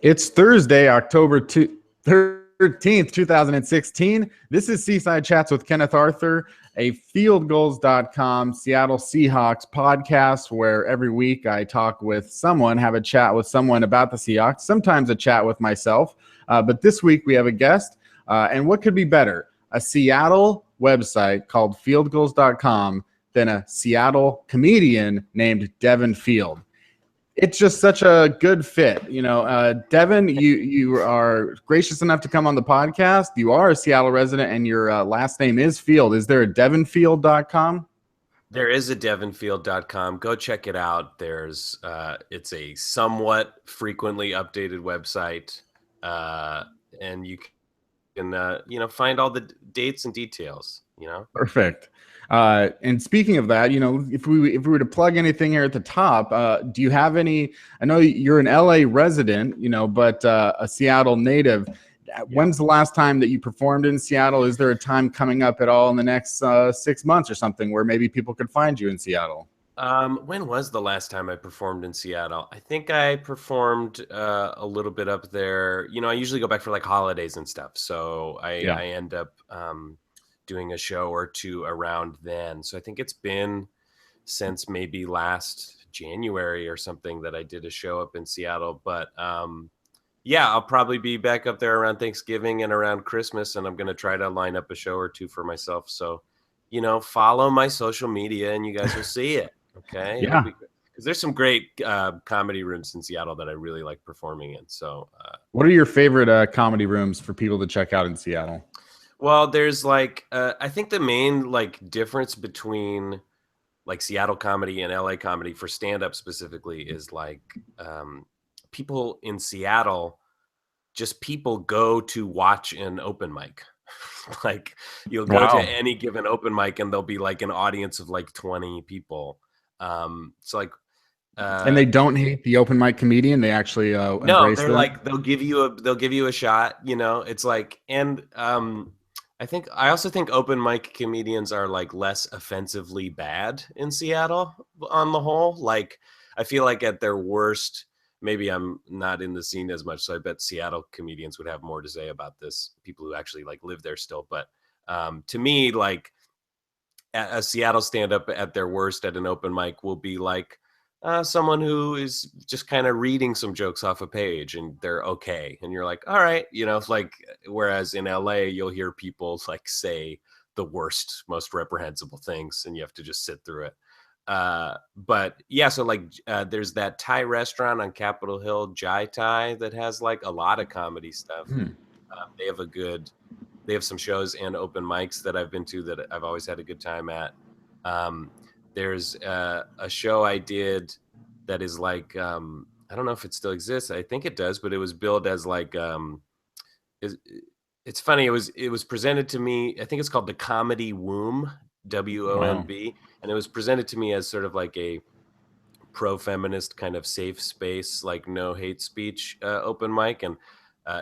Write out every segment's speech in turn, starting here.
It's Thursday, October 13th, 2016. This is Seaside Chats with Kenneth Arthur, a fieldgoals.com Seattle Seahawks podcast where every week I talk with someone, have a chat with someone about the Seahawks, sometimes a chat with myself. But this week we have a guest, and what could be better? A Seattle website called fieldgoals.com than a Seattle comedian named Devin Field. It's just such a good fit. Devin, you are gracious enough to come on the podcast. You are a Seattle resident, and your last name is Field. Is there a devinfield.com? There is a devinfield.com. Go check it out. It's a somewhat frequently updated website, and you can find all the dates and details. Perfect. And speaking of that, if we were to plug anything here at the top, do you have any? I know you're an LA resident, but a Seattle native. Yeah. When's the last time that you performed in Seattle? Is there a time coming up at all in the next 6 months or something where maybe people could find you in Seattle? When was the last time I performed in Seattle? I think I performed a little bit up there. I usually go back for like holidays and stuff, so I end up doing a show or two around then. So I think it's been since maybe last January or something that I did a show up in Seattle. But I'll probably be back up there around Thanksgiving and around Christmas, and I'm going to try to line up a show or two for myself. So, follow my social media and you guys will see it. Okay. Yeah. Because there's some great comedy rooms in Seattle that I really like performing in. So what are your favorite comedy rooms for people to check out in Seattle? Well, there's I think the main difference between Seattle comedy and LA comedy for stand-up specifically is people in Seattle, just people go to watch an open mic. You'll go to any given open mic and there'll be an audience of 20 people. And they don't hate the open mic comedian. They actually no, they're they'll give you a shot. It's I also think open mic comedians are less offensively bad in Seattle on the whole. I feel at their worst, maybe I'm not in the scene as much, so I bet Seattle comedians would have more to say about this, people who actually live there still. But to me, a Seattle stand-up at their worst at an open mic will be someone who is just kind of reading some jokes off a page and they're okay. And you're all right, whereas in LA, you'll hear people say the worst, most reprehensible things and you have to just sit through it. There's that Thai restaurant on Capitol Hill, Jai Thai, that has a lot of comedy stuff. They have some shows and open mics that I've been to that I've always had a good time at. There's a show I did that is I don't know if it still exists. I think it does, but it was billed as it's funny. It was presented to me. I think it's called the Comedy Womb, WOMB. And it was presented to me as sort of a pro-feminist kind of safe space, no hate speech open mic. And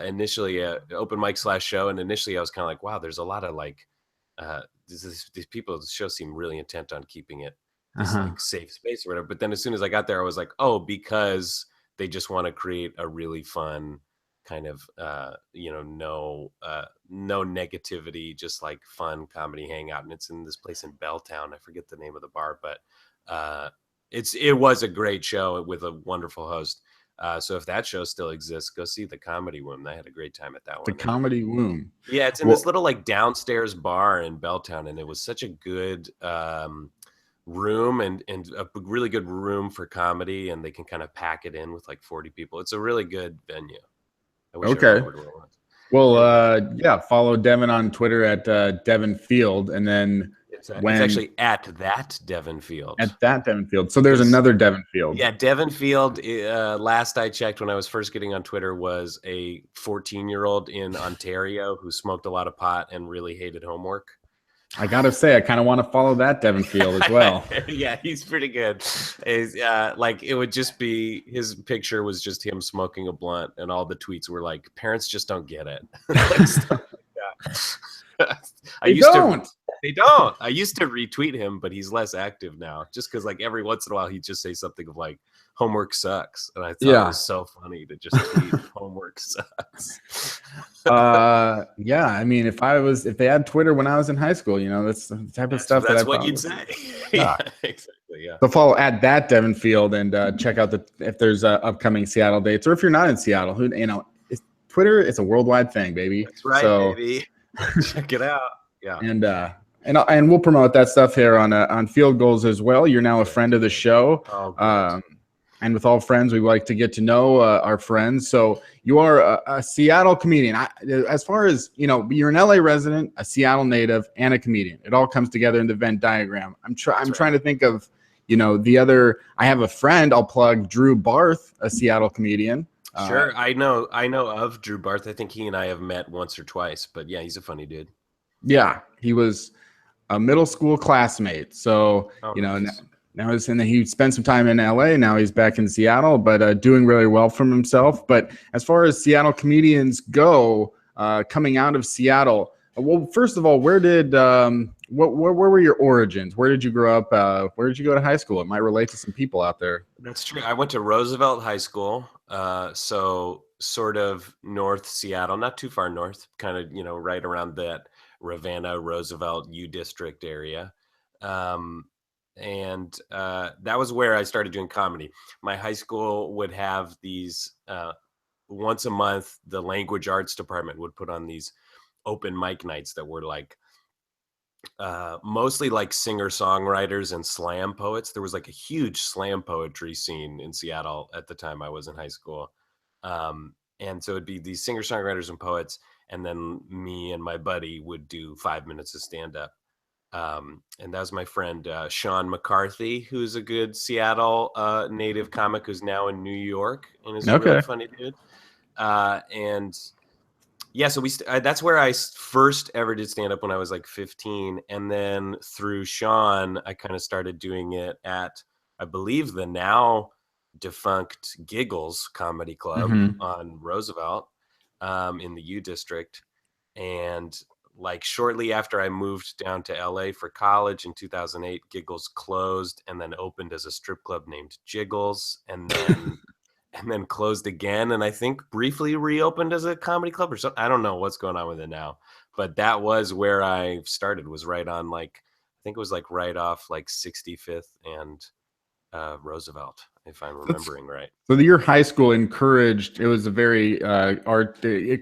initially open mic / show. And initially I was kind of wow, there's a lot of these people at the show seem really intent on keeping it this safe space or whatever. But then as soon as I got there, I was because they just want to create a really fun kind of, no negativity, just fun comedy hangout. And it's in this place in Belltown. I forget the name of the bar, but it was a great show with a wonderful host. So if that show still exists, go see the Comedy Womb. I had a great time at that one. The Comedy Womb. Yeah, it's in this little downstairs bar in Belltown, and it was such a good room and a really good room for comedy, and they can kind of pack it in with 40 people. It's a really good venue. Okay. Well, follow Devin on Twitter at Devin Field, and then it's actually at that Devin Field. At that Devin Field. So there's another Devin Field. Yeah, Devin Field, last I checked when I was first getting on Twitter, was a 14-year-old in Ontario who smoked a lot of pot and really hated homework. I got to say, I kind of want to follow that Devin Field as well. Yeah, he's pretty good. It would just be, his picture was just him smoking a blunt, and all the tweets were parents just don't get it. I used to They don't. I used to retweet him, but he's less active now. Just because, like, every once in a while he'd just say something of like, "Homework sucks," and I thought it was so funny to just tweet "Homework sucks." Yeah. I mean, if they had Twitter when I was in high school, that's the type of stuff that's that what you'd say. Yeah, exactly. Yeah. So follow at that Devin Field and check out if there's upcoming Seattle dates, or if you're not in Seattle, Twitter is a worldwide thing, baby. That's right, baby. Check it out. Yeah. And we'll promote that stuff here on Field Goals as well. You're now a friend of the show. And with all friends, we like to get to know our friends. So you are a Seattle comedian. As far as, you're an LA resident, a Seattle native, and a comedian. It all comes together in the Venn diagram. I'm trying to think of, the other. I have a friend, I'll plug, Drew Barth, a Seattle comedian. Sure. I know of Drew Barth. I think he and I have met once or twice, but yeah, he's a funny dude. Yeah, he was a middle school classmate. So, nice. Now he spent some time in LA. Now he's back in Seattle, but doing really well from himself. But as far as Seattle comedians go, coming out of Seattle, well, first of all, where were your origins? Where did you grow up? Where did you go to high school? It might relate to some people out there. That's true. I went to Roosevelt High School, so sort of North Seattle, not too far north, kind of right around that Ravenna, Roosevelt, U District area. And that was where I started doing comedy. My high school would have these once a month, the language arts department would put on these open mic nights that were like mostly like singer-songwriters and slam poets. There was like a huge slam poetry scene in Seattle at the time I was in high school. And so it'd be these singer-songwriters and poets, and then me and my buddy would do 5 minutes of stand-up. And that was my friend Sean McCarthy, who's a good Seattle native comic who's now in New York and is a really funny dude. And yeah, so that's where I first ever did stand up when I was like 15. And then through Sean, I kind of started doing it at, I believe, the now defunct Giggles Comedy Club on Roosevelt in the U District. And like shortly after I moved down to LA for college in 2008, Giggles closed and then opened as a strip club named Jiggles, and then closed again, and I think briefly reopened as a comedy club or something. I don't know what's going on with it now, but that was where I started, was right on, like, I think it was like right off like 65th and Roosevelt, if I'm remembering right. So your high school encouraged, it was a very art. I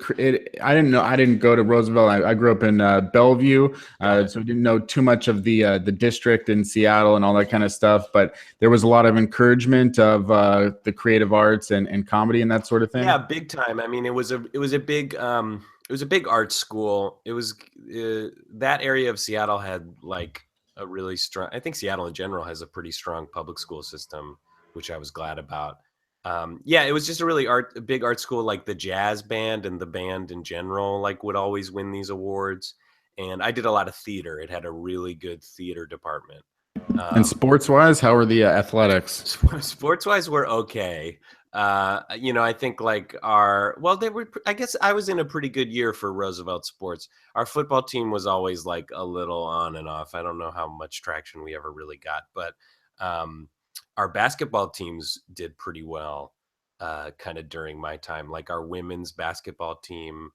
didn't go to Roosevelt. I grew up in Bellevue, so I didn't know too much of the district in Seattle and all that kind of stuff. But there was a lot of encouragement of the creative arts and comedy and that sort of thing. Yeah, big time. I mean, it was a big art school. It was that area of Seattle had like a really strong, I think Seattle in general has a pretty strong public school system, which I was glad about. Yeah, it was just a big art school. Like the jazz band and the band in general, like would always win these awards. And I did a lot of theater. It had a really good theater department. And sports-wise, how were the athletics? Sports-wise, we're okay. I think like I guess I was in a pretty good year for Roosevelt sports. Our football team was always like a little on and off. I don't know how much traction we ever really got, but our basketball teams did pretty well kind of during my time. Like our women's basketball team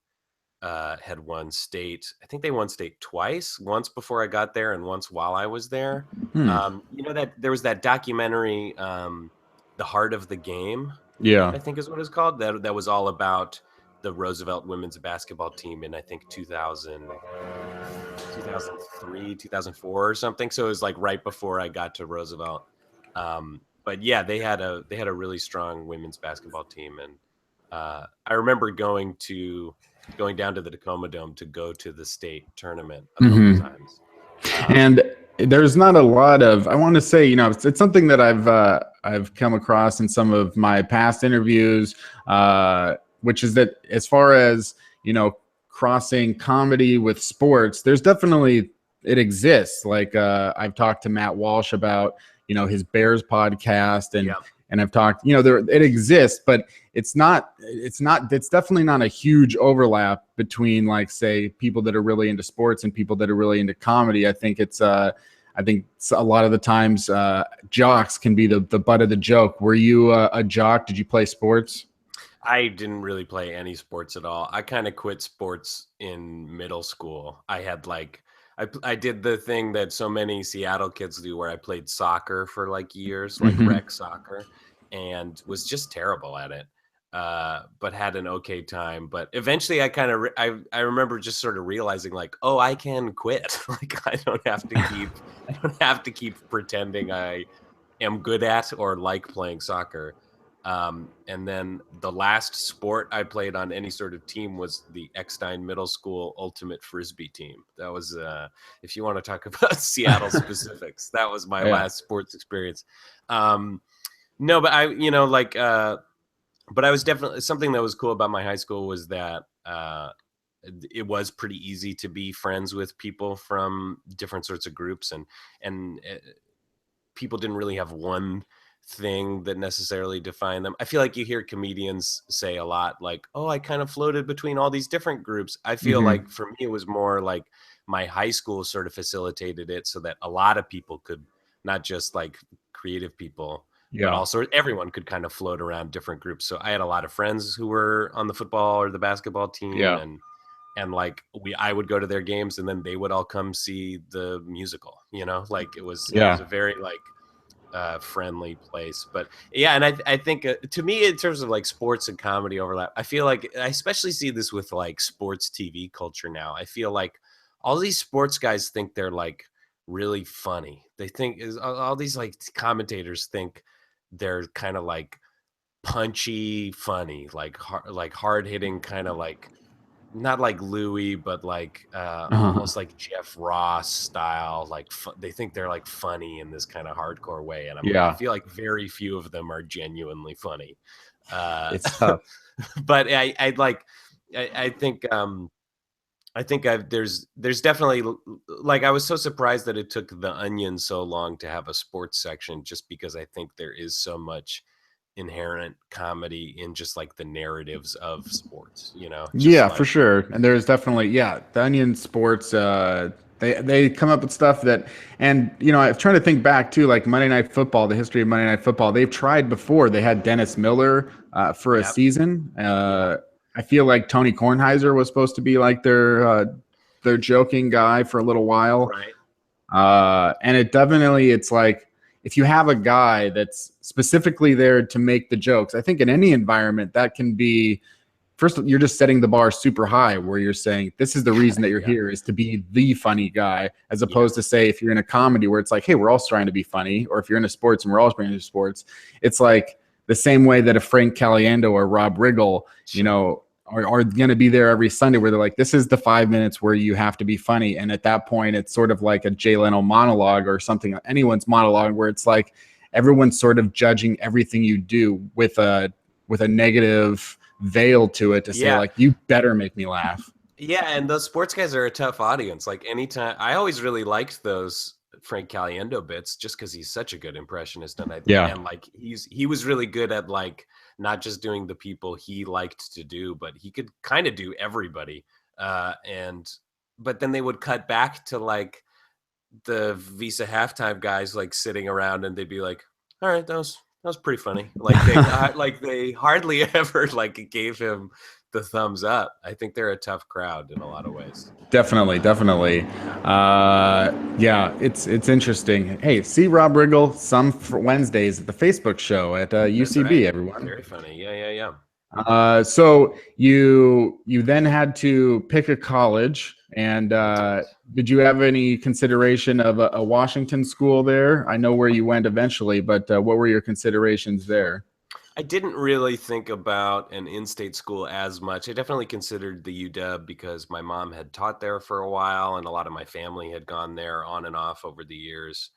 had won state. I think they won state twice, once before I got there and once while I was there. That there was that documentary, The Heart of the Game. Yeah, I think is what it's called. That was all about the Roosevelt women's basketball team in, I think, 2003, 2004 or something. So it was like right before I got to Roosevelt. But yeah, they had a really strong women's basketball team, and I remember going down to the Tacoma Dome to go to the state tournament a couple times. And there's not a lot of, I want to say, it's something that I've come across in some of my past interviews, which is that as far as, crossing comedy with sports, there's definitely, it exists. Like I've talked to Matt Walsh about, his Bears podcast, and I've talked, it exists, but it's definitely not a huge overlap between, like, say, people that are really into sports and people that are really into comedy. I think a lot of the times jocks can be the butt of the joke. Were you a jock? Did you play sports? I didn't really play any sports at all. I kind of quit sports in middle school. I had like I did the thing that so many Seattle kids do, where I played soccer for like years, like rec soccer, and was just terrible at it. But had an okay time. But eventually, I remember just sort of realizing, like, oh, I can quit. Like, I don't have to keep pretending I am good at or like playing soccer. And then the last sport I played on any sort of team was the Eckstein Middle School Ultimate Frisbee team. That was, if you want to talk about Seattle specifics, that was my last sports experience. No, but but I was definitely, something that was cool about my high school was that it was pretty easy to be friends with people from different sorts of groups, and people didn't really have one thing that necessarily defined them. I feel like you hear comedians say a lot like, oh, I kind of floated between all these different groups. I feel like for me, it was more like my high school sort of facilitated it so that a lot of people could, not just like creative people, but also everyone could kind of float around different groups. So I had a lot of friends who were on the football or the basketball team, and like I would go to their games, and then they would all come see the musical, like it was a very like friendly place. But yeah, and I think to me, in terms of like sports and comedy overlap, I feel like I especially see this with like sports TV culture now. I feel like all these sports guys think they're like really funny. They think all these like commentators think they're kind of like punchy funny, like hard hitting, kind of like not like Louis, but like almost like Jeff Ross style. Like they think they're like funny in this kind of hardcore way, and I feel like very few of them are genuinely funny. It's tough. But I think there's definitely, like, I was so surprised that it took The Onion so long to have a sports section, just because I think there is so much inherent comedy in just like the narratives of sports, just like, For sure. And there's definitely, the Onion Sports, they come up with stuff that, and I'm trying to think back too, like Monday Night Football, the history of Monday Night Football. They've tried before. They had Dennis Miller for a season. I feel like Tony Kornheiser was supposed to be like their joking guy for a little while. right. And it's like, if you have a guy that's specifically there to make the jokes, I think in any environment that can be, first, you're just setting the bar super high, where you're saying this is the reason that you're here is to be the funny guy, as opposed to, say, if you're in a comedy where it's like, hey, we're all trying to be funny, or if you're into sports and we're all trying to do sports, it's like the same way that a Frank Caliendo or Rob Riggle, are going to be there every Sunday, where they're like, this is the 5 minutes where you have to be funny. And at that point, it's sort of like a Jay Leno monologue or something, anyone's monologue, where it's like everyone's sort of judging everything you do with a negative veil to it, to say like, you better make me laugh. Yeah, and those sports guys are a tough audience. Like, anytime, I always really liked those Frank Caliendo bits, just because he's such a good impressionist, and and like he was really good at like not just doing the people he liked to do, but he could kind of do everybody. But then they would cut back to like the Visa halftime guys like sitting around, and they'd be like, "All right, that was pretty funny." Like they hardly ever like gave him the thumbs up. I think they're a tough crowd in a lot of ways. Definitely. It's interesting. Hey, see Rob Riggle some for Wednesdays at the Facebook show at UCB, everyone. Very funny. Yeah. So you then had to pick a college, and did you have any consideration of a Washington school there? I know where you went eventually, but what were your considerations there? I didn't really think about an in-state school as much. I definitely considered the UW, because my mom had taught there for a while, and a lot of my family had gone there on and off over the years.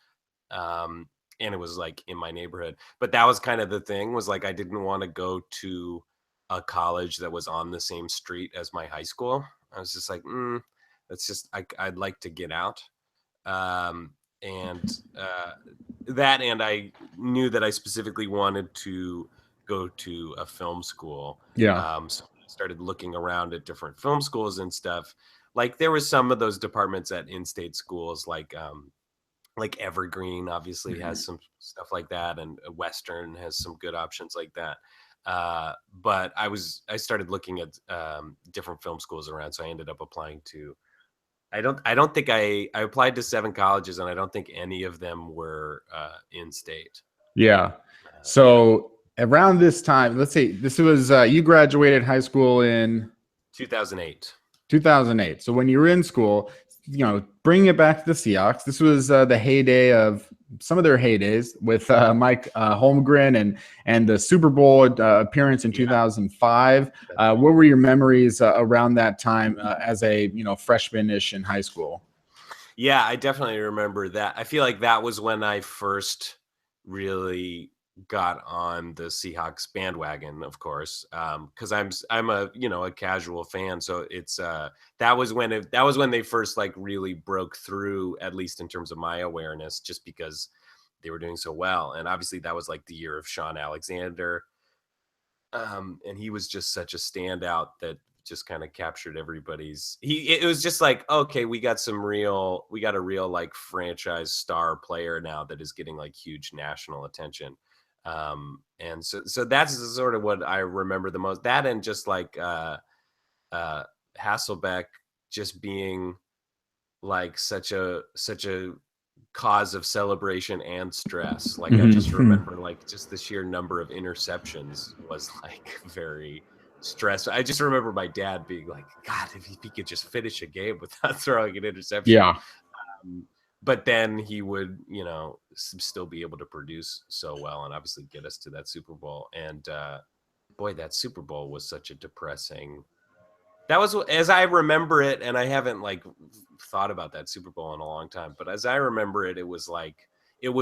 And it was like in my neighborhood. But that was kind of the thing, was like I didn't want to go to a college that was on the same street as my high school. I was just like, that's just, I'd like to get out. and that, and I knew that I specifically wanted to go to a film school. Yeah. So I started looking around at different film schools and stuff. Like there was some of those departments at in-state schools, like Evergreen obviously has some stuff like that, and Western has some good options like that. But I started looking at different film schools around, so I ended up applying to. I don't think I applied to 7 colleges, and I don't think any of them were in state. Yeah. So around this time, let's say this was you graduated high school in 2008. 2008. So when you were in school, bringing it back to the Seahawks, this was the heyday of some of their heydays with Mike Holmgren and the Super Bowl appearance in 2005. What were your memories around that time as a freshman-ish in high school? Yeah, I definitely remember that. I feel like that was when I first really got on the Seahawks bandwagon, of course, because I'm a casual fan, so it's that was when they first like really broke through, at least in terms of my awareness, just because they were doing so well. And obviously that was like the year of Sean Alexander, and he was just such a standout that just kind of captured everybody's. It was just like, okay, we got a real like franchise star player now that is getting like huge national attention. And so that's sort of what I remember the most. That, and just like Hasselbeck just being like such a cause of celebration and stress. Like I just remember like just the sheer number of interceptions was like very stressful. I just remember my dad being like, God, if he could just finish a game without throwing an interception. Yeah. But then he would, still be able to produce so well and obviously get us to that Super Bowl. And boy, that Super Bowl was such a depressing. That was, as I remember it, and I haven't like thought about that Super Bowl in a long time, but as I remember it, it was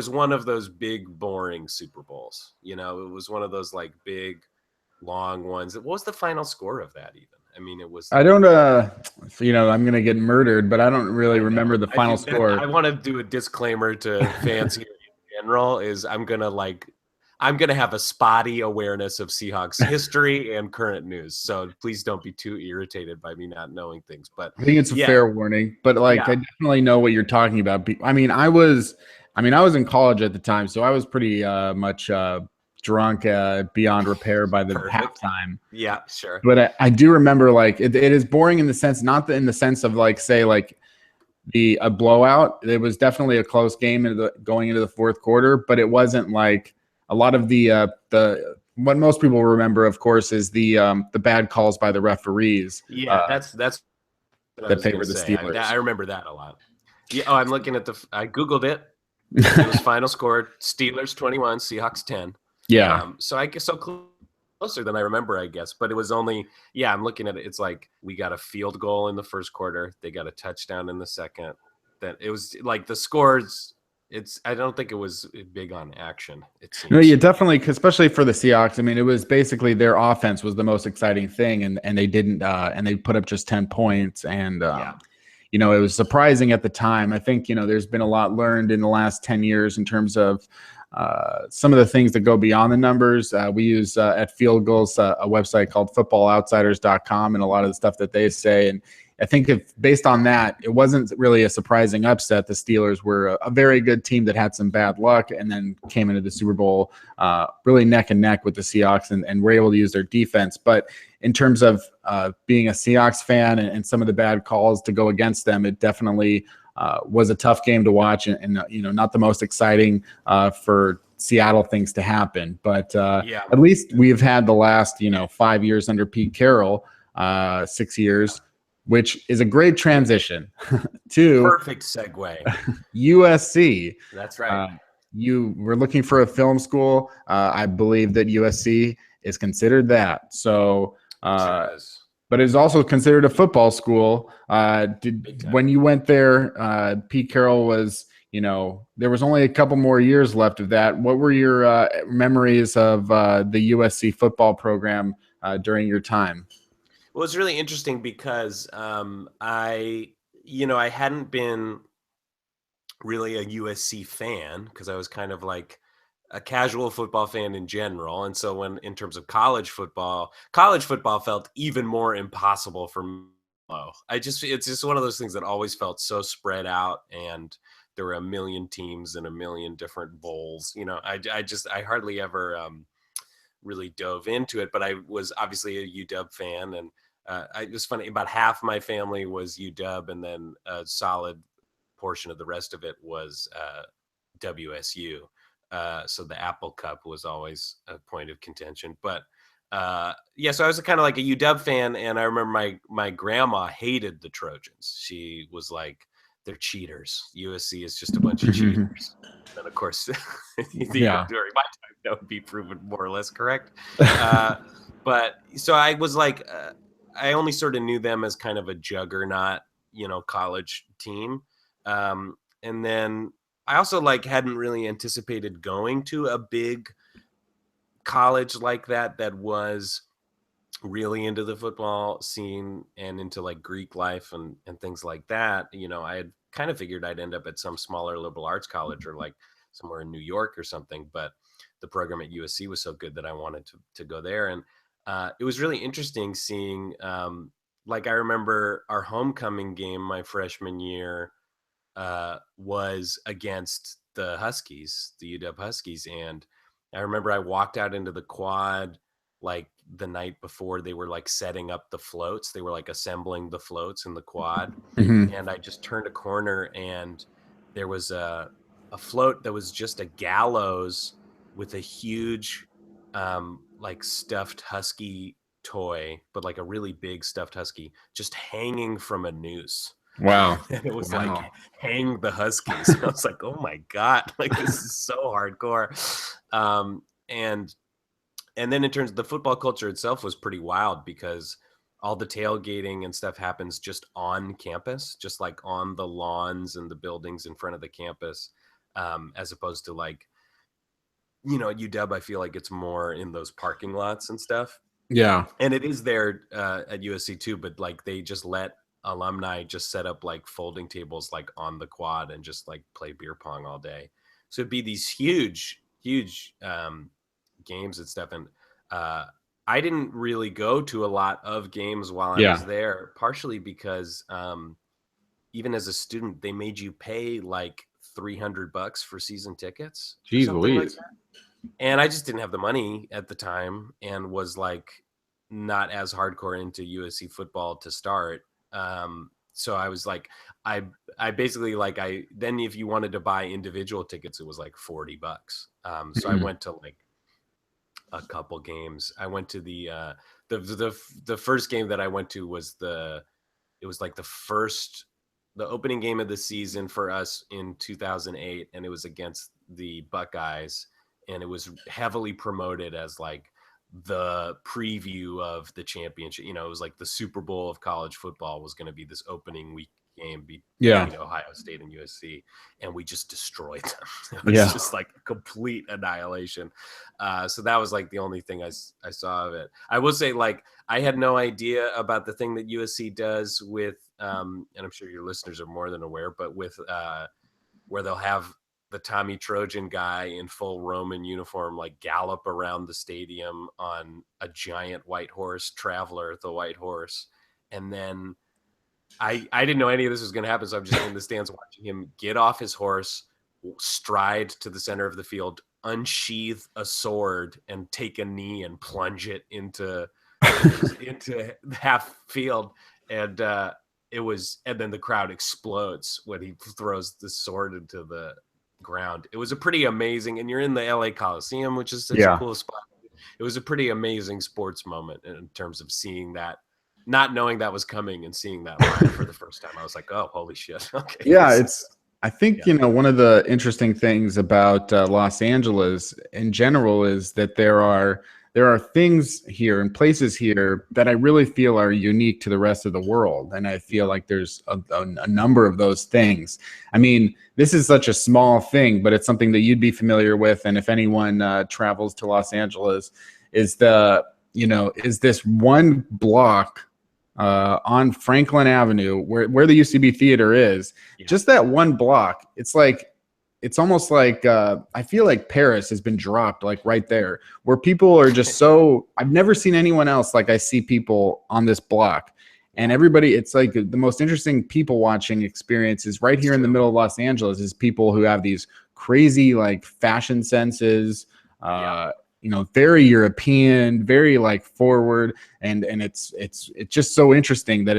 one of those big, boring Super Bowls. It was one of those like big, long ones. What was the final score of that even? I mean, it was. I don't, I'm going to get murdered, but I don't really remember the final score. I want to do a disclaimer to fans here in general is I'm going to have a spotty awareness of Seahawks history and current news. So please don't be too irritated by me not knowing things. But I think it's a fair warning, but I definitely know what you're talking about. I mean, I was in college at the time, so I was pretty much drunk beyond repair by the halftime. Yeah, sure. But I do remember like it is boring in the sense, not in the sense of like, say, like a blowout. It was definitely a close game going into the fourth quarter, but it wasn't like a lot of the what most people remember, of course, is the bad calls by the referees. Yeah, that's that favored the Steelers. I remember that a lot. Yeah. Oh, I'm looking at I Googled it. It was final score: Steelers 21, Seahawks 10. Yeah. So I guess closer than I remember, I guess. But it was only, I'm looking at it. It's like we got a field goal in the first quarter. They got a touchdown in the second. Then it was like the scores. I don't think it was big on action. It seems. No, yeah, definitely, especially for the Seahawks. I mean, it was basically their offense was the most exciting thing, and they didn't, and they put up just 10 points, and it was surprising at the time. I think there's been a lot learned in the last 10 years in terms of some of the things that go beyond the numbers. We use at Field Goals a website called footballoutsiders.com, and a lot of the stuff that they say. And I think based on that, it wasn't really a surprising upset. The Steelers were a very good team that had some bad luck and then came into the Super Bowl really neck and neck with the Seahawks and were able to use their defense. But in terms of being a Seahawks fan and some of the bad calls to go against them, it definitely was a tough game to watch and not the most exciting for Seattle things to happen. But at least we've had the last 5 years under Pete Carroll, 6 years, which is a great transition to perfect segue. USC. That's right. You were looking for a film school. I believe that USC is considered that. So, but it is also considered a football school. When you went there, Pete Carroll was, there was only a couple more years left of that. What were your memories of the USC football program during your time? Well, it's really interesting because I hadn't been really a USC fan because I was kind of like a casual football fan in general. And so when in terms of college football felt even more impossible for me. It's just one of those things that always felt so spread out, and there were a million teams and a million different bowls. You know, I hardly ever really dove into it, but I was obviously a UW fan, and it was funny. About half my family was UW, and then a solid portion of the rest of it was WSU. So the Apple Cup was always a point of contention. But yeah, so I was kind of like a UW fan, and I remember my grandma hated the Trojans. She was like, they're cheaters. USC is just a bunch of cheaters. And of course, during my time, that would be proven more or less correct. But so I was like, I only sort of knew them as kind of a juggernaut, college team. And then I also like hadn't really anticipated going to a big college like that was really into the football scene and into like Greek life and things like that. I had kind of figured I'd end up at some smaller liberal arts college or like somewhere in New York or something, but the program at USC was so good that I wanted to go there. And it was really interesting seeing, like I remember our homecoming game my freshman year was against the Huskies, the UW Huskies. And I remember I walked out into the quad like the night before they were like setting up the floats. They were like assembling the floats in the quad. Mm-hmm. And I just turned a corner and there was a float that was just a gallows with a huge like stuffed husky toy, but like a really big stuffed husky just hanging from a noose. Wow. And it was like, hang the Huskies. And I was like, oh my God, like this is so hardcore. And then in terms of the football culture itself was pretty wild because all the tailgating and stuff happens just on campus, just like on the lawns and the buildings in front of the campus, as opposed to like, at UW, I feel like it's more in those parking lots and stuff. Yeah. And it is there at USC too, but like they just let alumni just set up like folding tables like on the quad and just like play beer pong all day. So it'd be these huge games and stuff. And I didn't really go to a lot of games while I was there, partially because even as a student, they made you pay like $300 for season tickets. Jeez something Louise. like that. And I just didn't have the money at the time and was like not as hardcore into USC football to start. So I was like, I basically like, then if you wanted to buy individual tickets, it was like $40. So I went to like a couple games. I went to the first game that I went to was the opening game of the season for us in 2008. And it was against the Buckeyes, and it was heavily promoted as like the preview of the championship. It was like the Super Bowl of college football was going to be this opening week game between Ohio State and USC, and we just destroyed them. It was just like a complete annihilation. So that was like the only thing I saw of it. I will say, like, I had no idea about the thing that USC does with, and I'm sure your listeners are more than aware, but with where they'll have the Tommy Trojan guy in full Roman uniform, like gallop around the stadium on a giant white horse, Traveler, the white horse. And then I didn't know any of this was going to happen. So I'm just in the stands watching him get off his horse, stride to the center of the field, unsheath a sword and take a knee and plunge it into half field. And then the crowd explodes when he throws the sword into the ground. It was a pretty amazing, and you're in the LA Coliseum, which is such a cool spot. It was a pretty amazing sports moment in terms of seeing that, not knowing that was coming and seeing that live for the first time. I was like, oh, holy shit. Okay. Yeah, I think one of the interesting things about Los Angeles in general is that there are things here and places here that I really feel are unique to the rest of the world. And I feel like there's a number of those things. I mean, this is such a small thing, but it's something that you'd be familiar with. And if anyone travels to Los Angeles, is this one block on Franklin Avenue, where the UCB Theater is. Yeah. Just that one block, it's almost like I feel like Paris has been dropped like right there, where people are just so. I've never seen anyone else like I see people on this block, and everybody. It's like the most interesting people watching experience is right here in the middle of Los Angeles. Is people who have these crazy like fashion senses. Very European, very like forward, and it's just so interesting that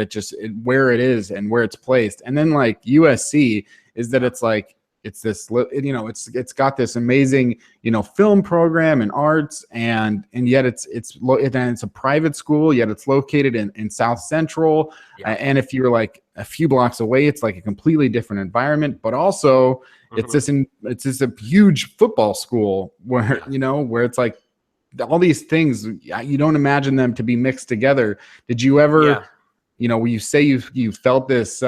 where it is and where it's placed. And then like USC is that it's like it's got this amazing film program and arts, and yet it's a private school, yet it's located in South Central. And if you're like a few blocks away, it's like a completely different environment, but also it's a huge football school where where it's like all these things, you don't imagine them to be mixed together. Did you ever you say you felt this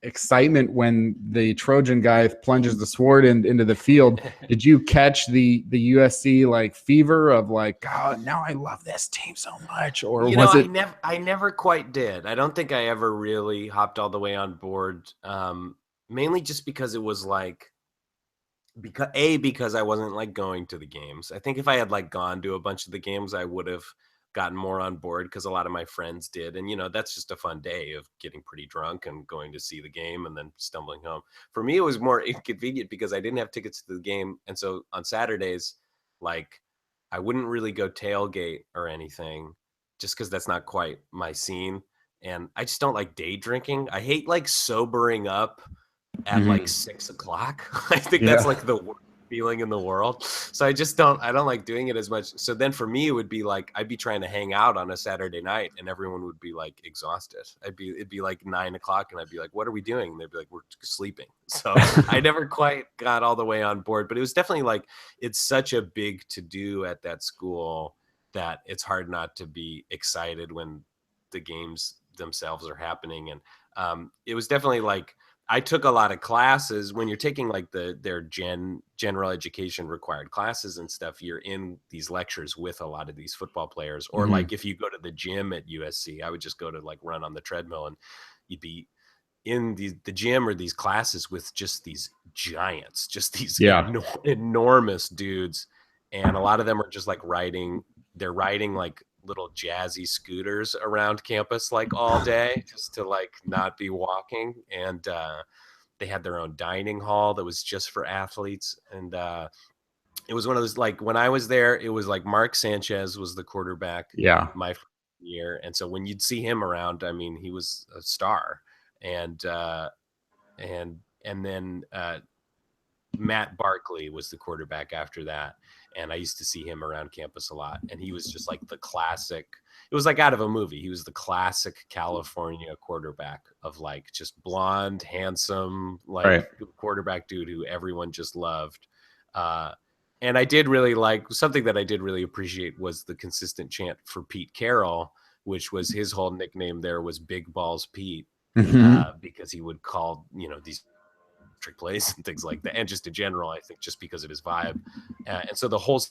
excitement when the Trojan guy plunges the sword into the field? Did you catch the USC like fever of like, God, now I love this team so much? Or was it? I never quite did. I don't think I ever really hopped all the way on board. Mainly just because it was like, because I wasn't like going to the games. I think if I had like gone to a bunch of the games, I would have gotten more on board because a lot of my friends did. And, that's just a fun day of getting pretty drunk and going to see the game and then stumbling home. For me, it was more inconvenient because I didn't have tickets to the game. And so on Saturdays, like I wouldn't really go tailgate or anything just because that's not quite my scene. And I just don't like day drinking. I hate like sobering up at like 6 o'clock. I think that's like the worst feeling in the world. So I don't like doing it as much. So then for me, it would be like, I'd be trying to hang out on a Saturday night and everyone would be like exhausted. It'd be like 9 o'clock and I'd be like, what are we doing? And they'd be like, we're sleeping. So I never quite got all the way on board, but it was definitely like, it's such a big to do at that school that it's hard not to be excited when the games themselves are happening. And it was definitely like, I took a lot of classes. When you're taking like their general education required classes and stuff, you're in these lectures with a lot of these football players. Or like if you go to the gym at USC, I would just go to like run on the treadmill and you'd be in the gym or these classes with just these giants, just these enormous dudes. And a lot of them are just like riding like little jazzy scooters around campus like all day just to like not be walking. And they had their own dining hall that was just for athletes. And it was one of those, like when I was there, it was like Mark Sanchez was the quarterback my year. And so when you'd see him around, I mean, he was a star. And then Matt Barkley was the quarterback after that. And I used to see him around campus a lot. And he was just like the classic. It was like out of a movie. He was the classic California quarterback of like just blonde, handsome, like quarterback dude who everyone just loved. And I did really like something that I did really appreciate was the consistent chant for Pete Carroll, which was his whole nickname there was Big Balls Pete, because he would call, these trick plays and things like that. And just in general, I think just because of his vibe. And so the whole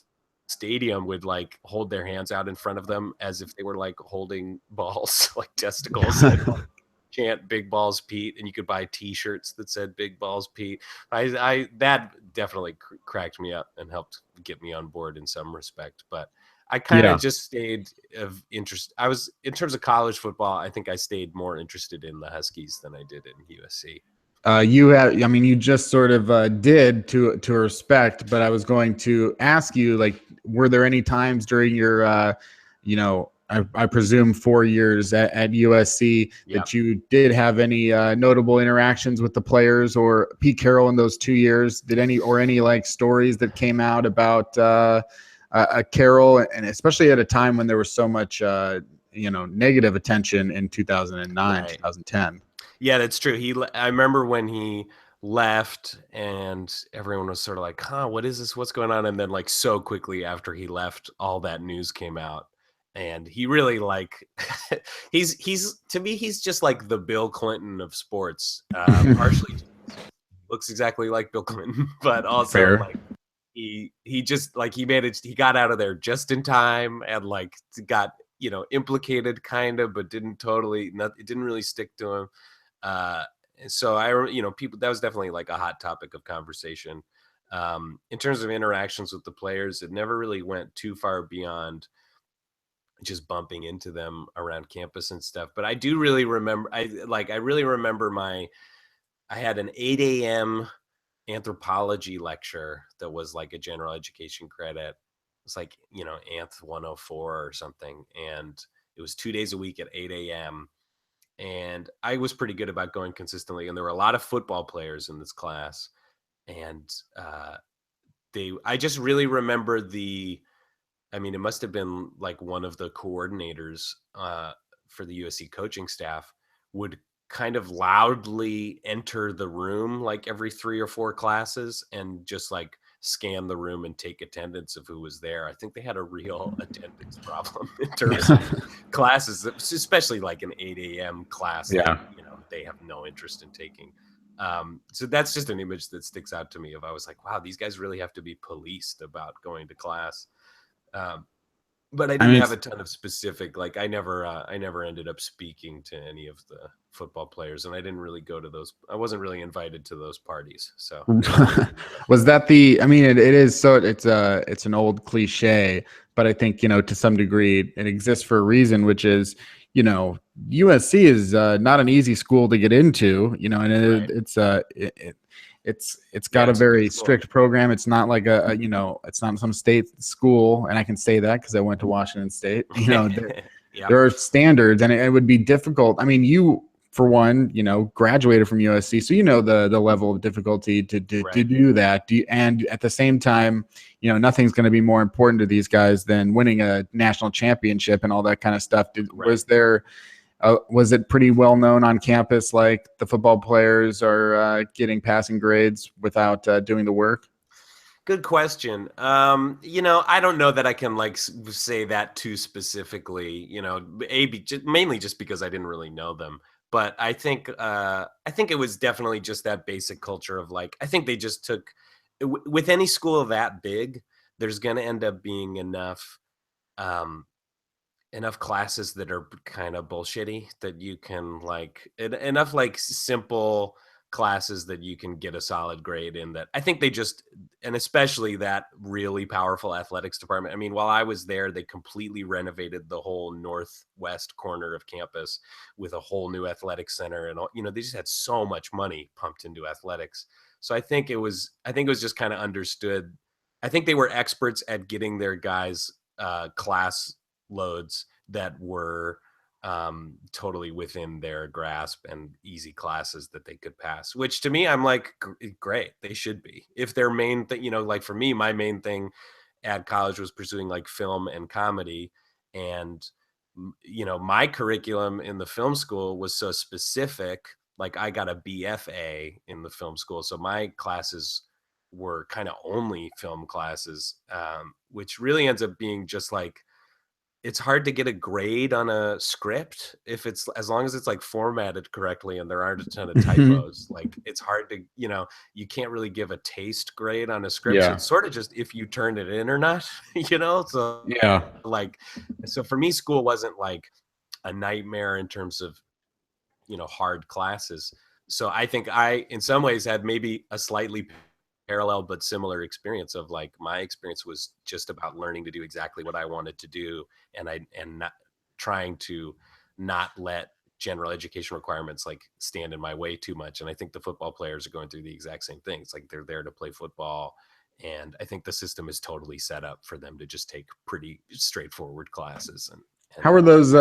stadium would like hold their hands out in front of them as if they were like holding balls, like testicles, and like, chant Big Balls Pete. And you could buy t-shirts that said Big Balls Pete. I that definitely cracked me up and helped get me on board in some respect. But I kind of just stayed of interest. I was, in terms of college football, I think I stayed more interested in the Huskies than I did in USC. You just sort of did to a respect, but I was going to ask you, like, were there any times during your, I presume 4 years at USC that you did have any notable interactions with the players or Pete Carroll in those 2 years? Did any like stories that came out about Carroll, and especially at a time when there was so much, negative attention in 2009, 2010? Yeah, that's true. I remember when he left and everyone was sort of like, what is this? What's going on? And then like so quickly after he left, all that news came out. And he really like, he's to me, he's just like the Bill Clinton of sports. Partially looks exactly like Bill Clinton, but also like he just like, he got out of there just in time and like got implicated kind of, but didn't totally. It didn't really stick to him. So people, that was definitely like a hot topic of conversation. In terms of interactions with the players, it never really went too far beyond just bumping into them around campus and stuff. But I do really remember, I really remember I had an 8 a.m. anthropology lecture that was like a general education credit. It's like, Anth 104 or something. And it was 2 days a week at 8 a.m. And I was pretty good about going consistently. And there were a lot of football players in this class. And I just really remember it must have been like one of the coordinators for the USC coaching staff would kind of loudly enter the room like every 3 or 4 classes and just like scan the room and take attendance of who was there. I think they had a real attendance problem in terms of classes, especially like an 8 a.m. class. Yeah. That, they have no interest in taking. So that's just an image that sticks out to me of, I was like, wow, these guys really have to be policed about going to class. But I didn't have a ton of specific, like I never ended up speaking to any of the football players, and I didn't really go to those. I wasn't really invited to those parties. So was that it is, so it's an old cliche, but I think, to some degree it exists for a reason, which is, USC is not an easy school to get into, and it's got a very strict program. It's not like it's not some state school, and I can say that because I went to Washington State. There are standards, and it would be difficult. I mean, you, for one, graduated from USC, so the level of difficulty to do that. And at the same time, nothing's going to be more important to these guys than winning a national championship and all that kind of stuff. Was it pretty well known on campus, like the football players are getting passing grades without doing the work? Good question. I don't know that I can like say that too specifically, mainly just because I didn't really know them. But I think it was definitely just that basic culture of like, I think they just took, with any school that big, there's going to end up being enough classes that are kind of bullshitty that you can like, enough like simple classes that you can get a solid grade in. That I think they just, and especially that really powerful athletics department. I mean, while I was there, they completely renovated the whole northwest corner of campus with a whole new athletics center, and they just had so much money pumped into athletics. So I think it was just kind of understood. I think they were experts at getting their guys class loads that were totally within their grasp and easy classes that they could pass, which to me, I'm like, great, they should be. If their main thing, like for me, my main thing at college was pursuing like film and comedy, and my curriculum in the film school was so specific. Like I got a BFA in the film school, so my classes were kind of only film classes, which really ends up being just like, it's hard to get a grade on a script if it's, as long as it's like formatted correctly and there aren't a ton of typos. Like it's hard to, you can't really give a taste grade on a script. Yeah. So it's sort of just if you turn it in or not, so yeah. Like, so for me, school wasn't like a nightmare in terms of, hard classes. So I think I, in some ways, had maybe a slightly parallel but similar experience of like, my experience was just about learning to do exactly what I wanted to do, and not trying to not let general education requirements like stand in my way too much. And I think the football players are going through the exact same thing. It's like they're there to play football, and I think the system is totally set up for them to just take pretty straightforward classes. And how are those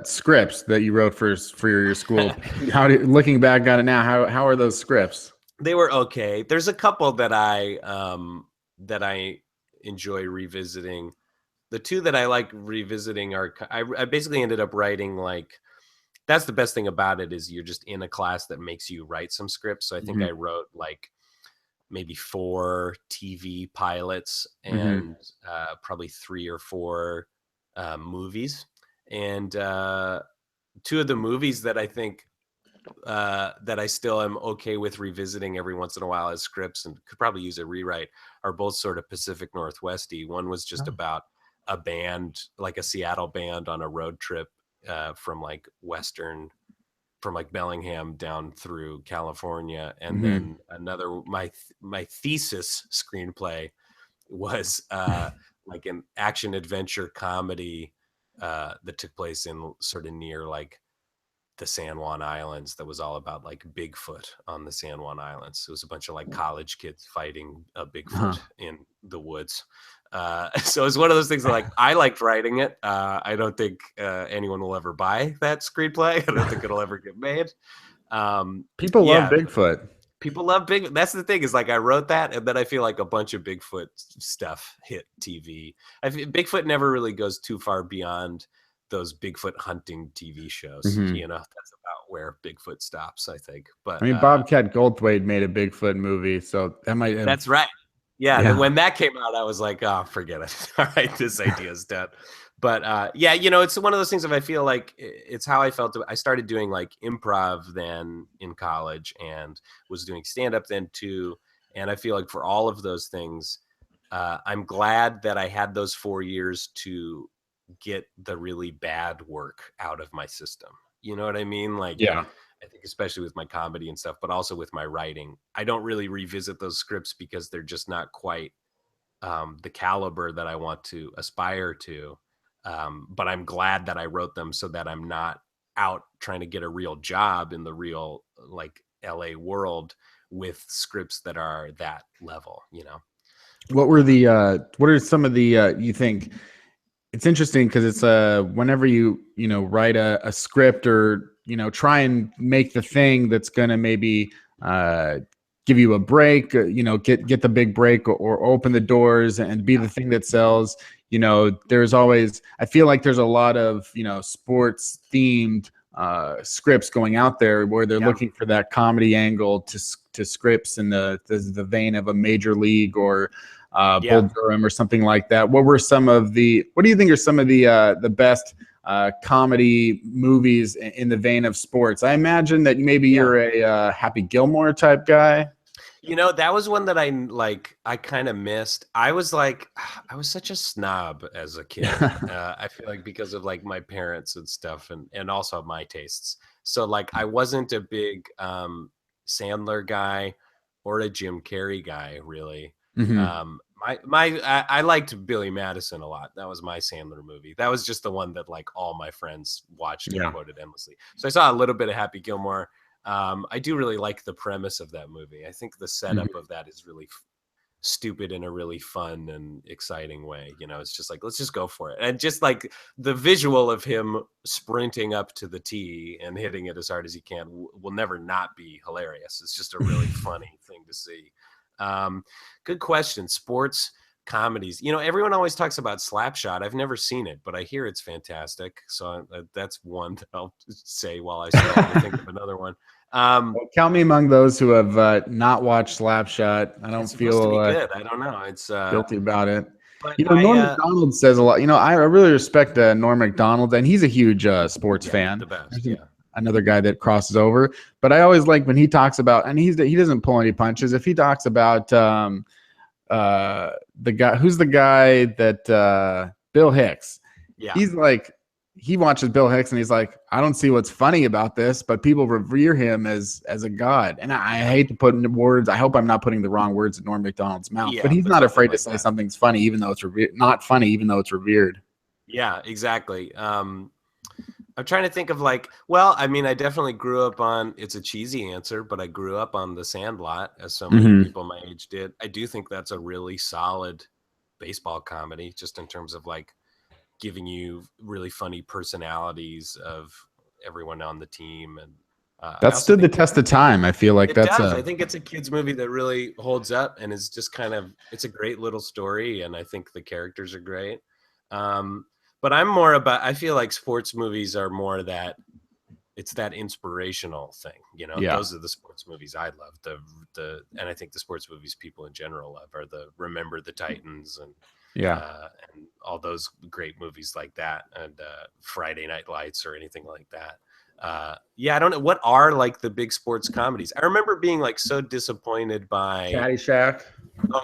scripts that you wrote for your school? Looking back on it now, how are those scripts? They were okay. There's a couple that I enjoy revisiting. The two that I like revisiting are, I basically ended up writing like, that's the best thing about it, is you're just in a class that makes you write some scripts. So I think I wrote like maybe 4 TV pilots and probably 3 or 4 movies. And 2 of the movies that I think that I still am okay with revisiting every once in a while as scripts and could probably use a rewrite are both sort of Pacific Northwesty. One was just about a band, like a Seattle band, on a road trip from like Bellingham down through California. And then another, my thesis screenplay was like an action adventure comedy that took place in sort of near like the San Juan Islands, that was all about like Bigfoot on the San Juan Islands. It was a bunch of like college kids fighting a Bigfoot in the woods. So it's one of those things that, like, I liked writing it. I don't think anyone will ever buy that screenplay. I don't think it'll ever get made. People love Bigfoot. People love Bigfoot. That's the thing, is like I wrote that, and then I feel like a bunch of Bigfoot stuff hit TV. Bigfoot never really goes too far beyond those Bigfoot hunting TV shows. You know, that's about where Bigfoot stops, I think. But I mean, Bobcat Goldthwait made a Bigfoot movie, so that might. That's right. Yeah. When that came out, I was like, oh, forget it. All right, this idea is dead. But yeah, you know, it's one of those things that I feel like it's how I felt. I started doing like improv then in college, and was doing stand-up then too. And I feel like for all of those things, I'm glad that I had those 4 years to get the really bad work out of my system. You know what I mean? Like, yeah. I think especially with my comedy and stuff, but also with my writing, I don't really revisit those scripts because they're just not quite the caliber that I want to aspire to. But I'm glad that I wrote them so that I'm not out trying to get a real job in the real like LA world with scripts that are that level, you know. What are some of the you think? It's interesting because it's whenever you write a script, or try and make the thing that's gonna maybe give you a break, get the big break, or open the doors and be the thing that sells. There's always, I feel like there's a lot of sports themed scripts going out there where they're looking for that comedy angle to scripts in the vein of a Major League or Bull Durham or something like that. What do you think are some of the best comedy movies in the vein of sports? I imagine that maybe you're a Happy Gilmore type guy. That was one that I kind of missed. I was such a snob as a kid. I feel like because of like my parents and stuff, and also my tastes. So like I wasn't a big Sandler guy or a Jim Carrey guy, really. I liked Billy Madison a lot. That was my Sandler movie. That was just the one that like all my friends watched and quoted endlessly. So I saw a little bit of Happy Gilmore. I do really like the premise of that movie. I think the setup of that is really stupid in a really fun and exciting way. It's just like, let's just go for it. And just like the visual of him sprinting up to the tee and hitting it as hard as he can will never not be hilarious. It's just a really funny thing to see. Good question. Sports comedies. Everyone always talks about Slapshot. I've never seen it, but I hear it's fantastic. So that's one that I'll say while I start to think of another one. Well, count me among those who have not watched Slapshot. I don't feel good. I don't know. It's guilty about it. But Norm Macdonald says a lot. I really respect Norm Macdonald, and he's a huge sports fan. The best. Another guy that crosses over, but I always like when he talks about, and he doesn't pull any punches. If he talks about the guy that Bill Hicks, he's like, he watches Bill Hicks and he's like, I don't see what's funny about this, but people revere him as a god. And I hate to put in words. I hope I'm not putting the wrong words in Norm Macdonald's mouth, but he's not afraid to say something's funny, even though it's not funny, even though it's revered. Yeah, exactly. I'm trying to think of I definitely grew up on, it's a cheesy answer, but I grew up on The Sandlot, as so many people my age did. I do think that's a really solid baseball comedy, just in terms of like giving you really funny personalities of everyone on the team. And that stood the test of time. I feel like I think it's a kid's movie that really holds up, and is just it's a great little story. And I think the characters are great. But I'm more about, I feel like sports movies are more that it's that inspirational thing, Those are the sports movies I love. And I think the sports movies people in general love are the Remember the Titans and all those great movies like that, and Friday Night Lights or anything like that. Yeah, I don't know what are like the big sports comedies. I remember being like so disappointed by Caddyshack.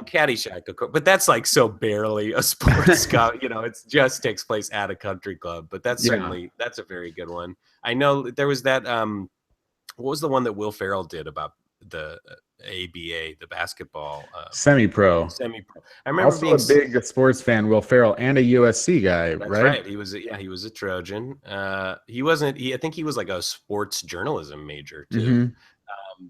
Caddyshack, of course, but that's like so barely a sports it just takes place at a country club. But that's a very good one. I know there was that. What was the one that Will Ferrell did about the ABA, the basketball Semi-pro? Semi-pro. I remember Also being a big sports fan, Will Ferrell, and a USC guy, That's right? right. He was a Trojan. He wasn't. I think he was like a sports journalism major too.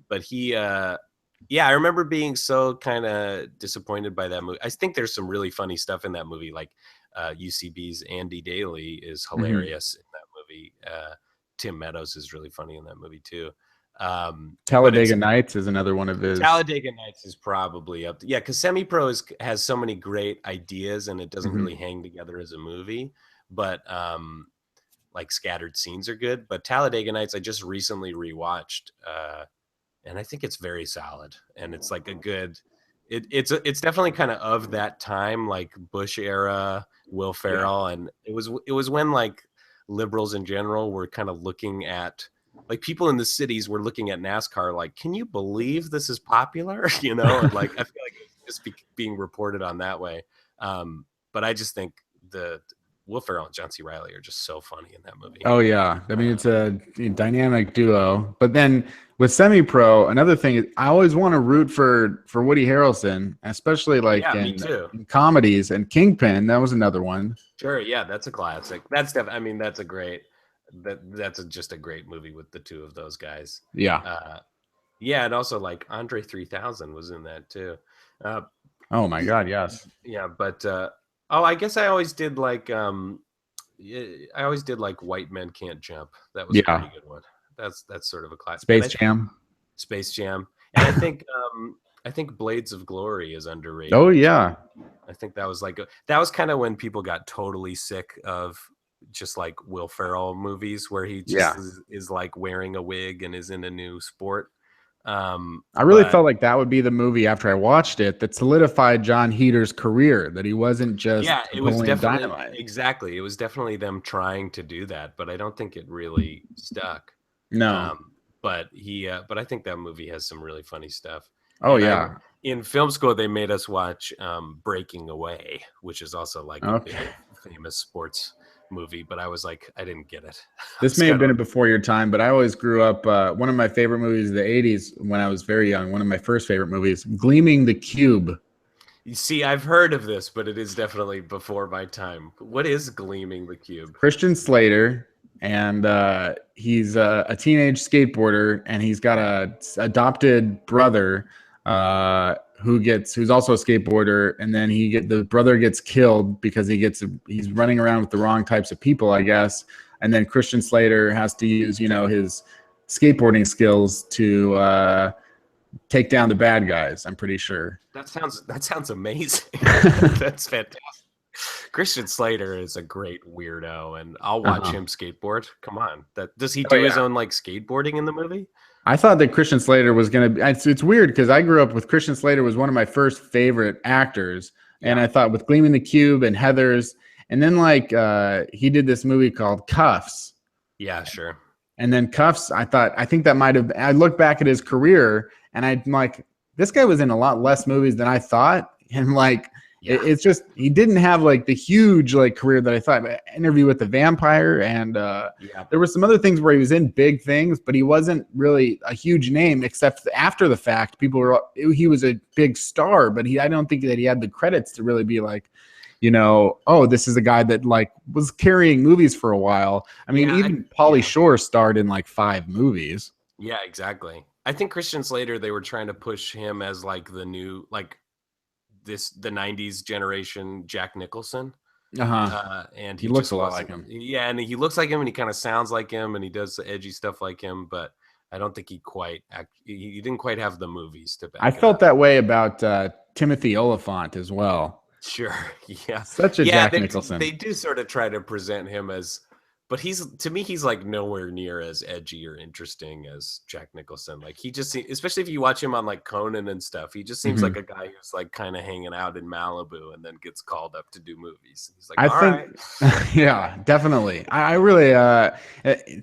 But he, yeah, I remember being so kind of disappointed by that movie. I think there's some really funny stuff in that movie, like UCB's Andy Daly is hilarious in that movie. Tim Meadows is really funny in that movie too. Talladega Nights is another one of his. Talladega Nights is probably up. Yeah, because Semi-Pro has so many great ideas, and it doesn't really hang together as a movie. But like scattered scenes are good. But Talladega Nights, I just recently rewatched, and I think it's very solid. And it's like a good. It's definitely kind of that time, like Bush era, Will Ferrell, and it was when like liberals in general were kind of looking at. Like people in the cities were looking at NASCAR like, can you believe this is popular? And like I feel like it's just being reported on that way. But I just think the Will Ferrell and John C. Reilly are just so funny in that movie. Oh yeah, I mean it's a dynamic duo. But then with Semi-Pro, another thing is I always want to root for Woody Harrelson, especially like in comedies. And Kingpin, that was another one. Sure, yeah, that's a classic. That's that's a great. That's just a great movie with the two of those guys. Yeah. Yeah, and also like Andre 3000 was in that too. Oh my God, yes. Yeah, but I guess I always did like White Men Can't Jump. That was a pretty good one. That's sort of a classic. Space Jam. And I think Blades of Glory is underrated. Oh yeah. I think that was that was kind of when people got totally sick of just like Will Ferrell movies where he just is like wearing a wig and is in a new sport. I really felt like that would be the movie after I watched it that solidified John Heater's career, that he wasn't just it was definitely dynamite. Exactly. It was definitely them trying to do that, but I don't think it really stuck. No. But I think that movie has some really funny stuff. Oh, and in film school, they made us watch Breaking Away, which is also like a big famous sports movie, but I was like, I didn't get it. This may have been before your time, but I always grew up. One of my favorite movies of the 80s when I was very young, one of my first favorite movies, Gleaming the Cube. You see, I've heard of this, but it is definitely before my time. What is Gleaming the Cube? Christian Slater, and he's a teenage skateboarder, and he's got a adopted brother who's also a skateboarder, and then the brother gets killed because he's running around with the wrong types of people, I guess. And then Christian Slater has to use, his skateboarding skills to take down the bad guys, I'm pretty sure. That sounds amazing. That's fantastic. Christian Slater is a great weirdo, and I'll watch him skateboard. Come on. Does he do his own like skateboarding in the movie? I thought that Christian Slater was going to be, it's weird because I grew up with Christian Slater was one of my first favorite actors. Yeah. And I thought with Gleaming the Cube and Heathers, and then like he did this movie called Cuffs. Yeah, sure. And then Cuffs, I think that I look back at his career and I'm like, this guy was in a lot less movies than I thought. And like, it's just, he didn't have like the huge like career that I thought. Interview with the Vampire, and there were some other things where he was in big things, but he wasn't really a huge name except after the fact. He was a big star, but I don't think that he had the credits to really be like, this is a guy that like was carrying movies for a while. I mean, even Pauly Shore starred in like 5 movies. Yeah, exactly. I think Christian Slater, they were trying to push him as like the new, like the 90s generation Jack Nicholson. And he looks a lot like him. Yeah, and he looks like him, and he kind of sounds like him, and he does the edgy stuff like him, but I don't think he didn't quite have the movies to back. I felt that way about Timothy Oliphant as well. Sure. Yeah. Such a Jack Nicholson. They do sort of try to present him as but to me, he's like nowhere near as edgy or interesting as Jack Nicholson. Like he just, especially if you watch him on like Conan and stuff, he just seems like a guy who's like kind of hanging out in Malibu and then gets called up to do movies. He's like, I all think, right. yeah, definitely. I really,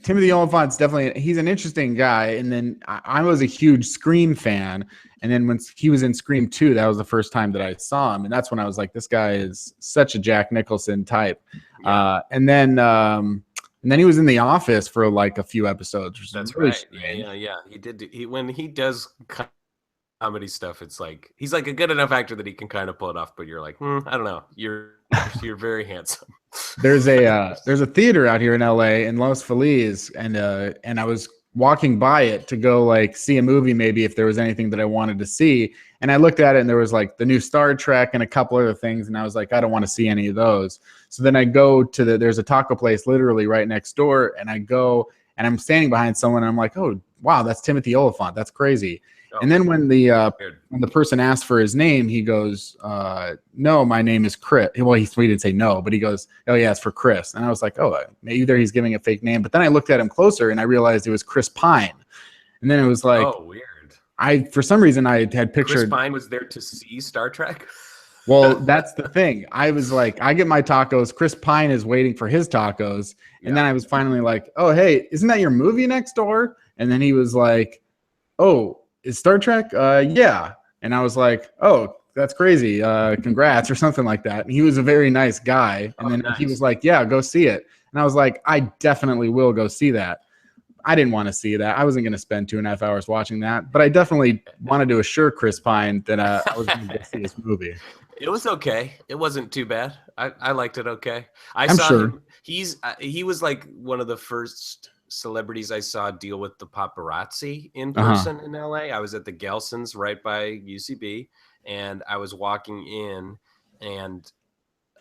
Timothy Oliphant's definitely, he's an interesting guy. And then I was a huge Scream fan. And then when he was in Scream 2, that was the first time that I saw him. And that's when I was like, this guy is such a Jack Nicholson type. Yeah. And then he was in The Office for like a few episodes. Which That's really right. strange. Yeah. He did. When he does comedy stuff, it's like he's like a good enough actor that he can kind of pull it off. But you're like, I don't know. You're very handsome. There's a theater out here in LA in Los Feliz, and I was walking by it to go like see a movie, maybe if there was anything that I wanted to see. And I looked at it and there was like the new Star Trek and a couple other things. And I was like, I don't want to see any of those. So then I go to there's a taco place literally right next door. And I go and I'm standing behind someone and I'm like, oh, wow, that's Timothy Oliphant. That's crazy. Oh. And then when the person asked for his name, he goes, no, my name is Chris. Well, he didn't say no, but he goes, oh yeah, it's for Chris. And I was like, oh, maybe either he's giving a fake name. But then I looked at him closer and I realized it was Chris Pine. And then it was like, oh, weird. For some reason I had pictured Chris Pine was there to see Star Trek. Well, that's the thing. I was like, I get my tacos. Chris Pine is waiting for his tacos. And then I was finally like, oh, hey, isn't that your movie next door? And then he was like, oh, is Star Trek? Yeah. And I was like, oh, that's crazy. Congrats or something like that. And he was a very nice guy. And then he was like, yeah, go see it. And I was like, I definitely will go see that. I didn't want to see that. I wasn't going to spend 2.5 hours watching that, but I definitely wanted to assure Chris Pine that I was going to go see this movie. It was okay. It wasn't too bad. I liked it okay. I'm saw sure. him. He was like one of the first celebrities I saw deal with the paparazzi in person in LA. I was at the Gelson's right by UCB, and I was walking in, and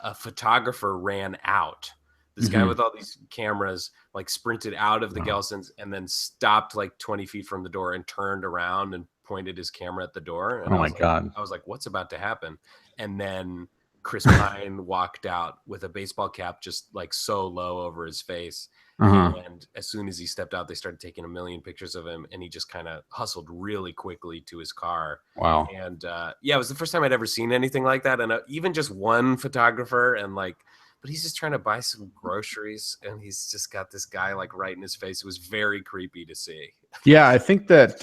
a photographer ran out. This guy with all these cameras like sprinted out of the Gelson's and then stopped like 20 feet from the door and turned around and pointed his camera at the door. And oh my God. I was like, what's about to happen? And then Chris Pine walked out with a baseball cap just like so low over his face. And as soon as he stepped out, they started taking a million pictures of him, and he just kind of hustled really quickly to his car. Wow. And it was the first time I'd ever seen anything like that. And even just one photographer, and like, but he's just trying to buy some groceries, and he's just got this guy like right in his face. It was very creepy to see. Yeah, I think that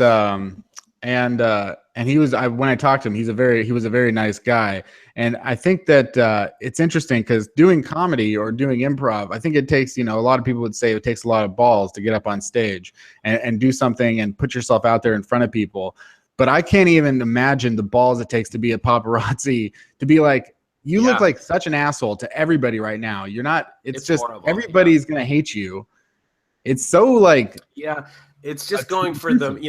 and he was when I talked to him, he was a very nice guy. And I think that it's interesting because doing comedy or doing improv, I think it takes, a lot of people would say it takes a lot of balls to get up on stage and do something and put yourself out there in front of people. But I can't even imagine the balls it takes to be a paparazzi, to be like, you look like such an asshole to everybody right now. You're not, it's just horrible. Everybody's going to hate you. It's so like, it's just going for them.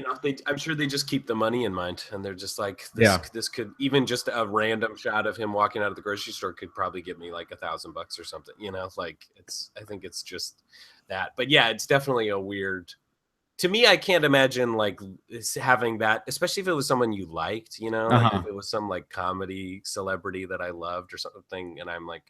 I'm sure they just keep the money in mind, and they're just like, this could, even just a random shot of him walking out of the grocery store could probably get me like $1,000 or something, like I think it's just that, but yeah, it's definitely a weird, to me, I can't imagine like having that, especially if it was someone you liked, like if it was some like comedy celebrity that I loved or something. And I'm like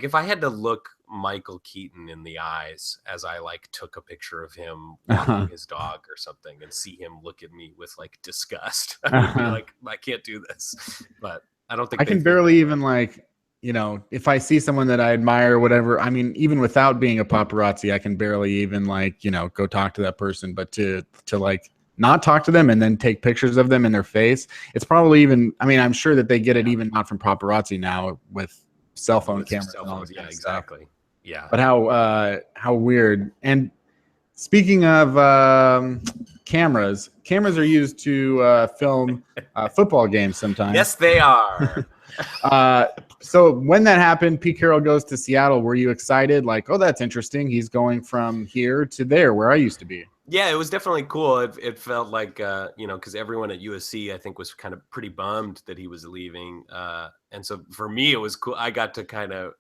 if I had to look Michael Keaton in the eyes as I like took a picture of him walking his dog or something and see him look at me with like disgust, I would be like, I can't do this. But I don't think I can barely even like, if I see someone that I admire or whatever, I mean, even without being a paparazzi, I can barely even like, go talk to that person. But to like not talk to them and then take pictures of them in their face, it's probably even, I mean, I'm sure that they get it even not from paparazzi now with cell phone cameras. Yeah, exactly. Yeah. But how weird. And speaking of cameras are used to film football games sometimes. Yes, they are. So when that happened, Pete Carroll goes to Seattle. Were you excited? Like, oh, that's interesting. He's going from here to there, where I used to be. Yeah, it was definitely cool. It felt like, because everyone at USC, I think, was kind of pretty bummed that he was leaving. And so for me, it was cool. I got to kind of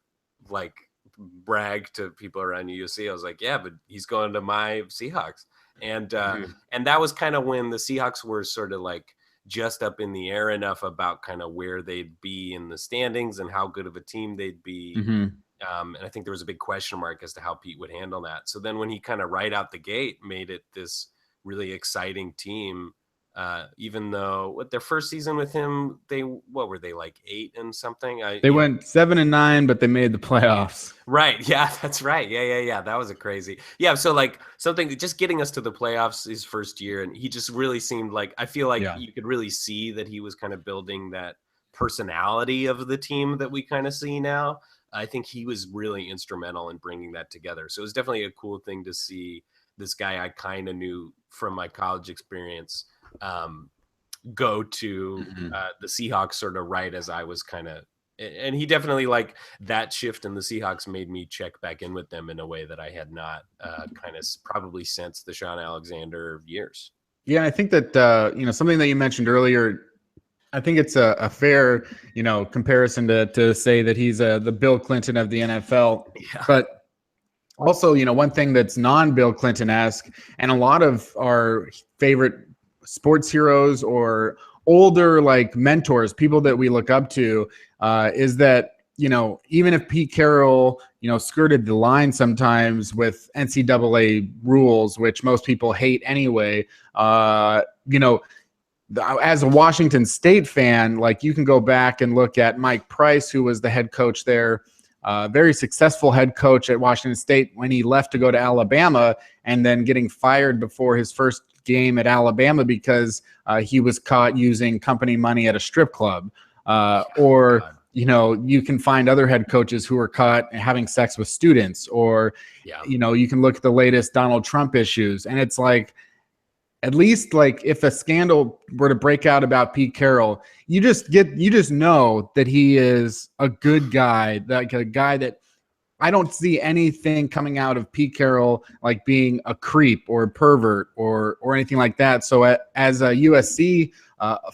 like brag to people around USC. I was like, yeah, but he's going to my Seahawks. And that was kind of when the Seahawks were sort of like just up in the air enough about kind of where they'd be in the standings and how good of a team they'd be. And I think there was a big question mark as to how Pete would handle that. So then when he kind of right out the gate made it this really exciting team, even though what their first season with him, what were they, like 8 and something? They went 7-9, but they made the playoffs. Right. Yeah, that's right. Yeah. That was a crazy. Yeah. So like something just getting us to the playoffs his first year. And he just really seemed like, I feel like you could really see that he was kind of building that personality of the team that we kind of see now. I think he was really instrumental in bringing that together. So it was definitely a cool thing to see this guy I kind of knew from my college experience go to the Seahawks sort of right as I was kind of, and he definitely, like, that shift in the Seahawks made me check back in with them in a way that I had not kind of probably since the Sean Alexander years. Yeah, I think that something that you mentioned earlier, I think it's a fair comparison to say that he's the Bill Clinton of the NFL. Yeah. But also, one thing that's non-Bill Clinton-esque, and a lot of our favorite sports heroes or older like mentors, people that we look up to, is that even if Pete Carroll skirted the line sometimes with NCAA rules, which most people hate anyway, as a Washington State fan, like, you can go back and look at Mike Price, who was the head coach there, very successful head coach at Washington State, when he left to go to Alabama, and then getting fired before his first game at Alabama because he was caught using company money at a strip club. You can find other head coaches who were caught having sex with students, or you can look at the latest Donald Trump issues, and it's like, at least, like, if a scandal were to break out about Pete Carroll, you just know that he is a good guy, like a guy that I don't see anything coming out of Pete Carroll like being a creep or a pervert or anything like that. So as a USC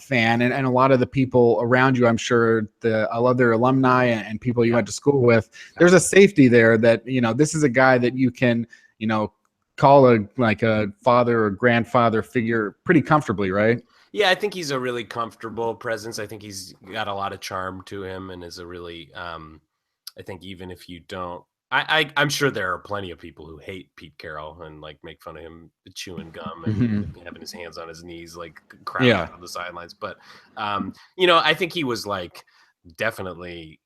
fan, and a lot of the people around you, I'm sure the other alumni and people you went to school with, there's a safety there that, this is a guy that you can, call a father or grandfather figure pretty comfortably, right? Yeah, I think he's a really comfortable presence. I think he's got a lot of charm to him, and is a really, I think even if you don't, I'm sure there are plenty of people who hate Pete Carroll and like make fun of him chewing gum and having his hands on his knees, like crouching on the sidelines. But, I think he was like definitely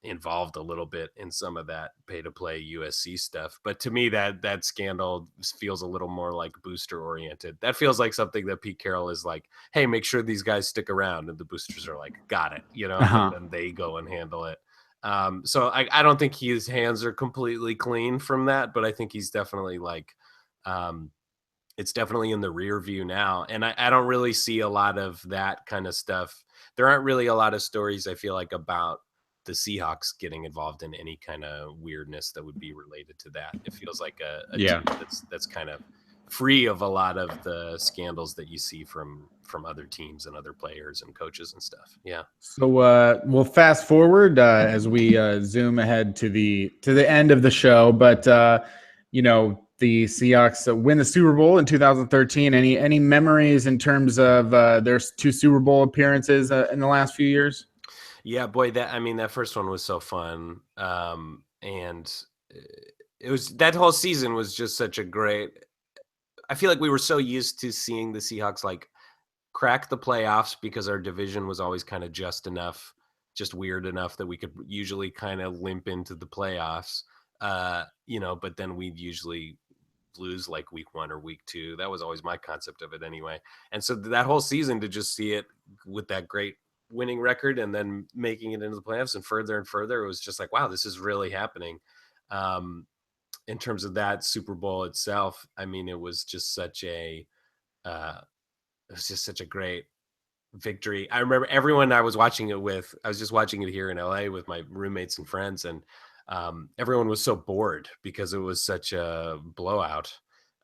involved a little bit in some of that pay to play USC stuff. But to me, that scandal feels a little more like booster oriented. That feels like something that Pete Carroll is like, hey, make sure these guys stick around. And the boosters are like, got it, and then they go and handle it. So I don't think his hands are completely clean from that, but I think he's definitely like, it's definitely in the rear view now. And I don't really see a lot of that kind of stuff. There aren't really a lot of stories, I feel like, about the Seahawks getting involved in any kind of weirdness that would be related to that. It feels like a team that's kind of free of a lot of the scandals that you see from other teams and other players and coaches and stuff. Yeah. So we'll fast forward as we zoom ahead to the end of the show. But the Seahawks win the Super Bowl in 2013. Any memories in terms of their 2 Super Bowl appearances in the last few years? Yeah, boy, that first one was so fun. And it was, that whole season was just such a great, I feel like we were so used to seeing the Seahawks like crack the playoffs because our division was always kind of just weird enough that we could usually kind of limp into the playoffs. But then we'd usually lose like week 1 or week 2. That was always my concept of it anyway. And so that whole season, to just see it with that great winning record and then making it into the playoffs and further, it was just like, wow, this is really happening. In terms of that Super Bowl itself, I mean, it was just such a great victory. I remember everyone I was watching it with, I was just watching it here in LA with my roommates and friends, and everyone was so bored because it was such a blowout.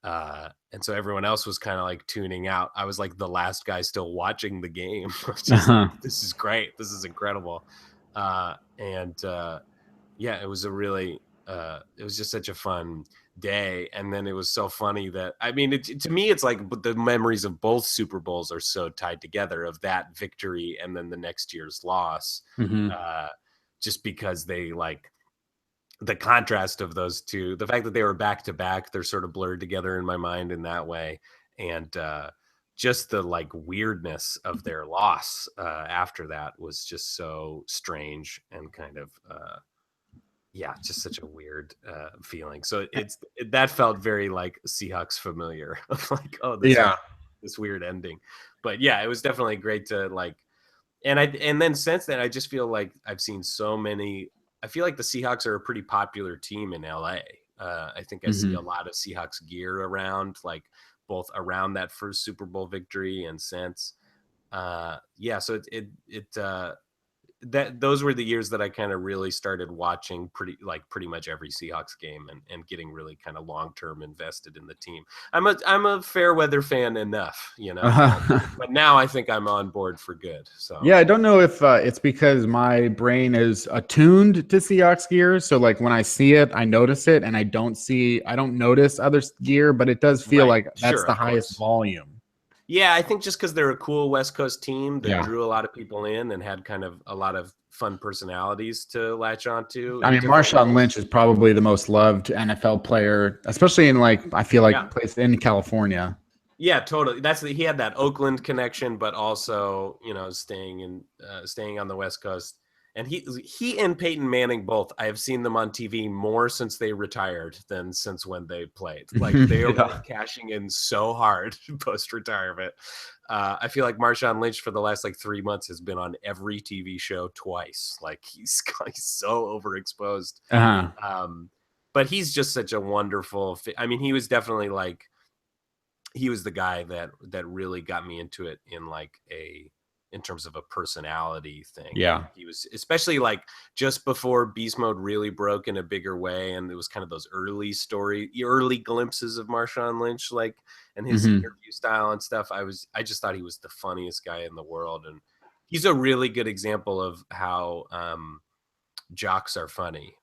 And so everyone else was kind of like tuning out. I was like the last guy still watching the game. Like, this is great. This is incredible. It was it was just such a fun day. And then it was so funny that, I mean, to me, it's like the memories of both Super Bowls are so tied together, of that victory and then the next year's loss, just because they like the contrast of those two, the fact that they were back to back, they're sort of blurred together in my mind in that way. And just the like weirdness of their loss after that was just so strange and kind of, just such a weird feeling. So that felt very like Seahawks familiar of like, oh, this weird ending. But yeah, it was definitely great to like, and then since then, I just feel like I've seen so many. I feel like the Seahawks are a pretty popular team in LA. I think I see a lot of Seahawks gear around, like both around that first Super Bowl victory and since. So those were the years that I kind of really started watching pretty much every Seahawks game and getting really kind of long-term invested in the team. I'm a fair weather fan enough, but now I think I'm on board for good. So yeah, I don't know if it's because my brain is attuned to Seahawks gear. So like when I see it, I notice it, and I don't notice other gear, but it does feel like that's the highest volume. Yeah, I think just because they're a cool West Coast team that drew a lot of people in and had kind of a lot of fun personalities to latch onto. I mean, Marshawn Lynch is probably the most loved NFL player, especially in I feel like place in California. Yeah, totally. He had that Oakland connection, but also, staying on the West Coast. And he and Peyton Manning both, I have seen them on TV more since they retired than since when they played. Like they are cashing in so hard post-retirement. I feel like Marshawn Lynch for the last 3 months has been on every TV show twice. Like he's so overexposed. But he's just such a wonderful I mean, he was definitely he was the guy that really got me into it in terms of a personality thing. Yeah. He was especially just before Beast Mode really broke in a bigger way. And it was kind of those early glimpses of Marshawn Lynch, and his interview style and stuff. I just thought he was the funniest guy in the world. And he's a really good example of how, jocks are funny.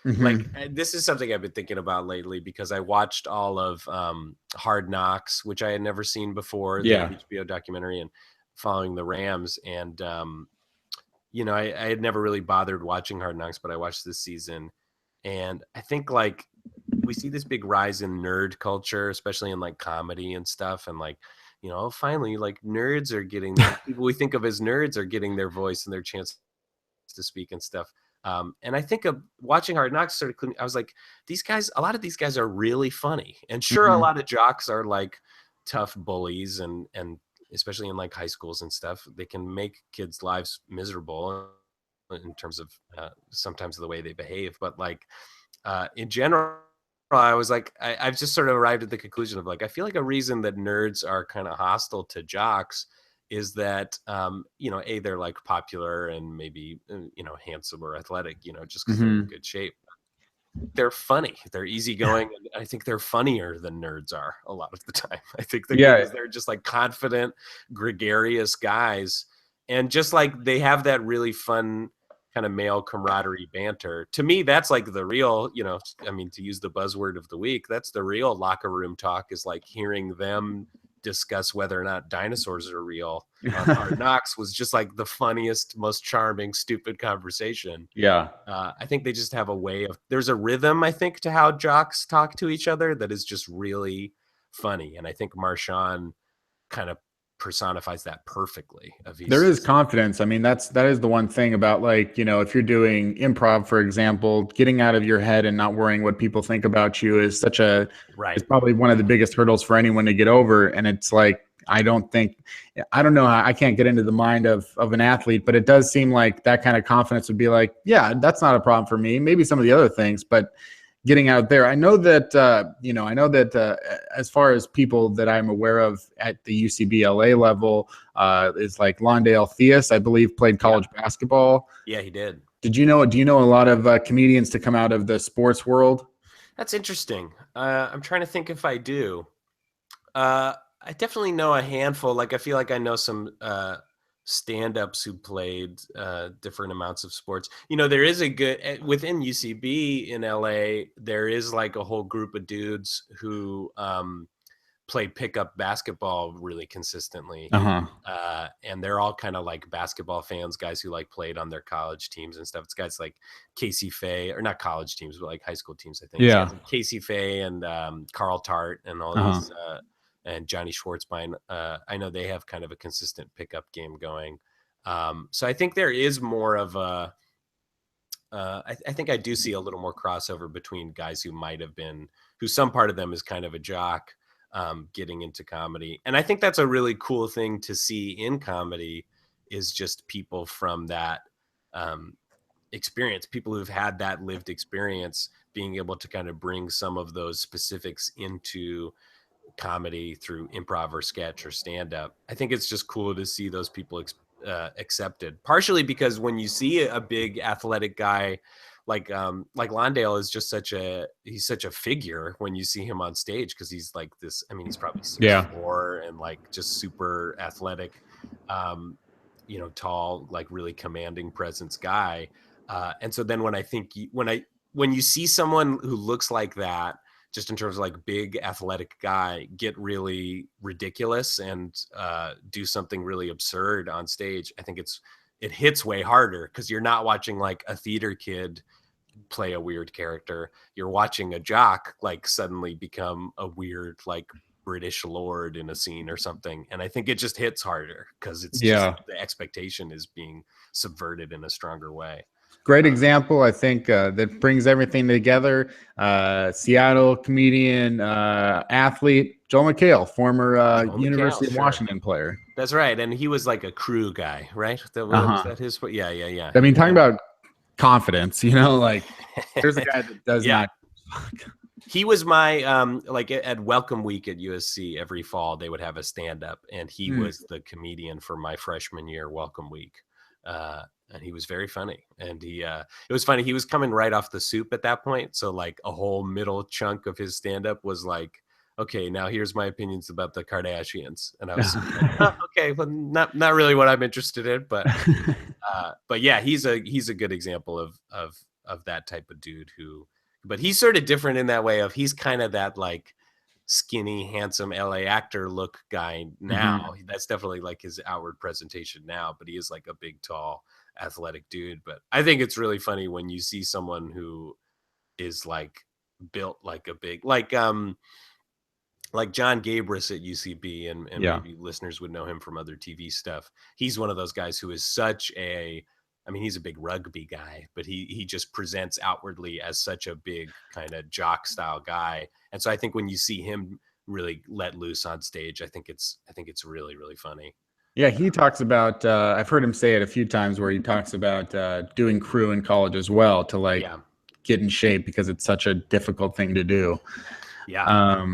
This is something I've been thinking about lately because I watched all of Hard Knocks, which I had never seen before, the HBO documentary, and following the Rams. And I had never really bothered watching Hard Knocks, but I watched this season, and I think we see this big rise in nerd culture, especially in comedy and stuff, and finally nerds are getting people we think of as nerds are getting their voice and their chance to speak and stuff. And I think of watching Hard Knocks I was like, a lot of these guys are really funny. And sure, a lot of jocks are tough bullies and especially in high schools and stuff, they can make kids' lives miserable in terms of sometimes the way they behave. But in general, I was I've just sort of arrived at the conclusion of I feel like a reason that nerds are kind of hostile to jocks is that, they're popular and maybe, handsome or athletic, just because they're in good shape. They're funny. They're easygoing. And I think they're funnier than nerds are a lot of the time. I think they're just confident, gregarious guys. And just they have that really fun kind of male camaraderie banter. To me, that's the real, to use the buzzword of the week, that's the real locker room talk, is hearing them discuss whether or not dinosaurs are real. Hard Knocks was just the funniest, most charming, stupid conversation. I think they just have there's a rhythm, I think, to how jocks talk to each other that is just really funny. And I think Marshawn kind of personifies that perfectly. There is confidence. I mean, that is the one thing about if you're doing improv, for example, getting out of your head and not worrying what people think about you is it's probably one of the biggest hurdles for anyone to get over. And it's I don't know, I can't get into the mind of an athlete, but it does seem like that kind of confidence would be yeah, that's not a problem for me. Maybe some of the other things, but getting out there. I know that, as far as people that I'm aware of at the UCB LA level, is Londale Theus, I believe, played college basketball. Yeah, he did. Do you know a lot of comedians to come out of the sports world? That's interesting. I'm trying to think if I do. I definitely know a handful. I feel like I know some stand-ups who played different amounts of sports. There is within UCB in LA, there is a whole group of dudes who play pickup basketball really consistently. And they're all kind of like basketball fans, guys who like played on their college teams and stuff. It's guys like Casey Fay, or not college teams, but like high school teams, I think. Yeah. Like Casey Fay and Carl Tart and all these, and Johnny Schwartzbein. I know they have kind of a consistent pickup game going. So I think there is more of a, I think I do see a little more crossover between guys who might have been, who some part of them is kind of a jock, getting into comedy. And I think that's a really cool thing to see in comedy, is just people from that experience, people who've had that lived experience, being able to kind of bring some of those specifics into comedy through improv or sketch or stand up. I think it's just cool to see those people accepted, partially because when you see a big athletic guy like Londale is just he's such a figure when you see him on stage, because he's like this, I mean, he's probably 6'4" and like just super athletic, tall, like really commanding presence guy. And so then when I think when you see someone who looks like that, just in terms of like big athletic guy, get really ridiculous and do something really absurd on stage, I think it hits way harder, because you're not watching like a theater kid play a weird character. You're watching a jock like suddenly become a weird like British lord in a scene or something. And I think it just hits harder because it's just the expectation is being subverted in a stronger way. Great example, I think, that brings everything together. Seattle comedian, athlete, Joel McHale, former University of Washington player. That's right. And he was like a crew guy, right? Was that his? Yeah. I mean, talking about confidence, like there's a guy that does not. He was my, like at Welcome Week at USC every fall, they would have a stand-up, and he was the comedian for my freshman year Welcome Week. And he was very funny, and it was funny. He was coming right off the Soup at that point. So like a whole middle chunk of his stand-up was like, okay, now here's my opinions about the Kardashians. And I was like, oh, okay, well, not really what I'm interested in, but yeah, he's a good example of that type of dude but he's sort of different in that way of, he's kind of that like skinny, handsome LA actor look guy now. That's definitely like his outward presentation now, but he is like a big, tall, athletic dude. But I think it's really funny when you see someone who is like built like a big, like John Gabris at UCB, and maybe listeners would know him from other TV stuff. He's one of those guys who is he's a big rugby guy, but he just presents outwardly as such a big kind of jock style guy. And so I think when you see him really let loose on stage, I think it's really, really funny. Yeah, he talks about, I've heard him say it a few times, where he talks about doing crew in college as well to like get in shape, because it's such a difficult thing to do. Yeah.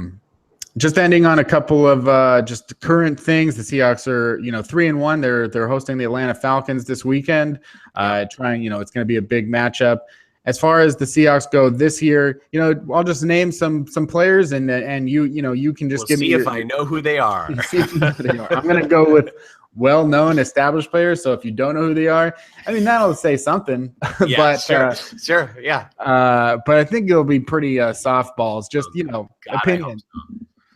Just ending on a couple of just current things. The Seahawks are, 3-1. They're hosting the Atlanta Falcons this weekend. It's going to be a big matchup. As far as the Seahawks go this year, I'll just name some players, and you can just give me. If I know who they are. I'm going to go with well-known, established players. So if you don't know who they are, I mean, that'll say something. Yeah, sure, yeah. But I think it'll be pretty softballs. Just opinion.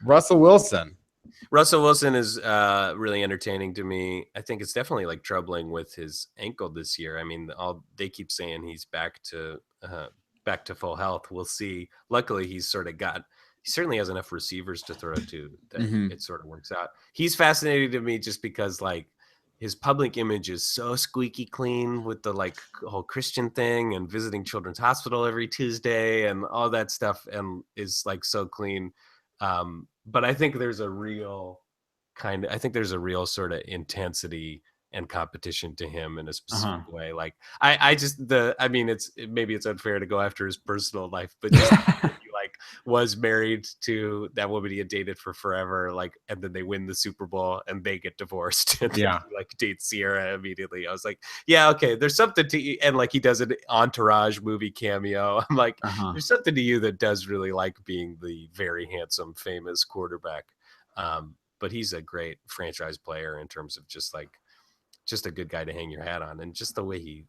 Russell Wilson is really entertaining to me. I think it's definitely like troubling with his ankle this year. I mean, they keep saying he's back to full health. We'll see. Luckily, he certainly has enough receivers to throw to that it sort of works out. He's fascinating to me just because like his public image is so squeaky clean with the like whole Christian thing and visiting Children's Hospital every Tuesday and all that stuff, and is like so clean. But I think there's a real sort of intensity and competition to him in a specific way. Like maybe it's unfair to go after his personal life, but just he like was married to that woman he had dated for forever, like, and then they win the Super Bowl and they get divorced, and he, like, dates Sierra immediately. I was like, yeah, okay, there's something to, and like he does an Entourage movie cameo. I'm like, there's something to you that does really like being the very handsome, famous quarterback. But he's a great franchise player in terms of just a good guy to hang your hat on, and just the way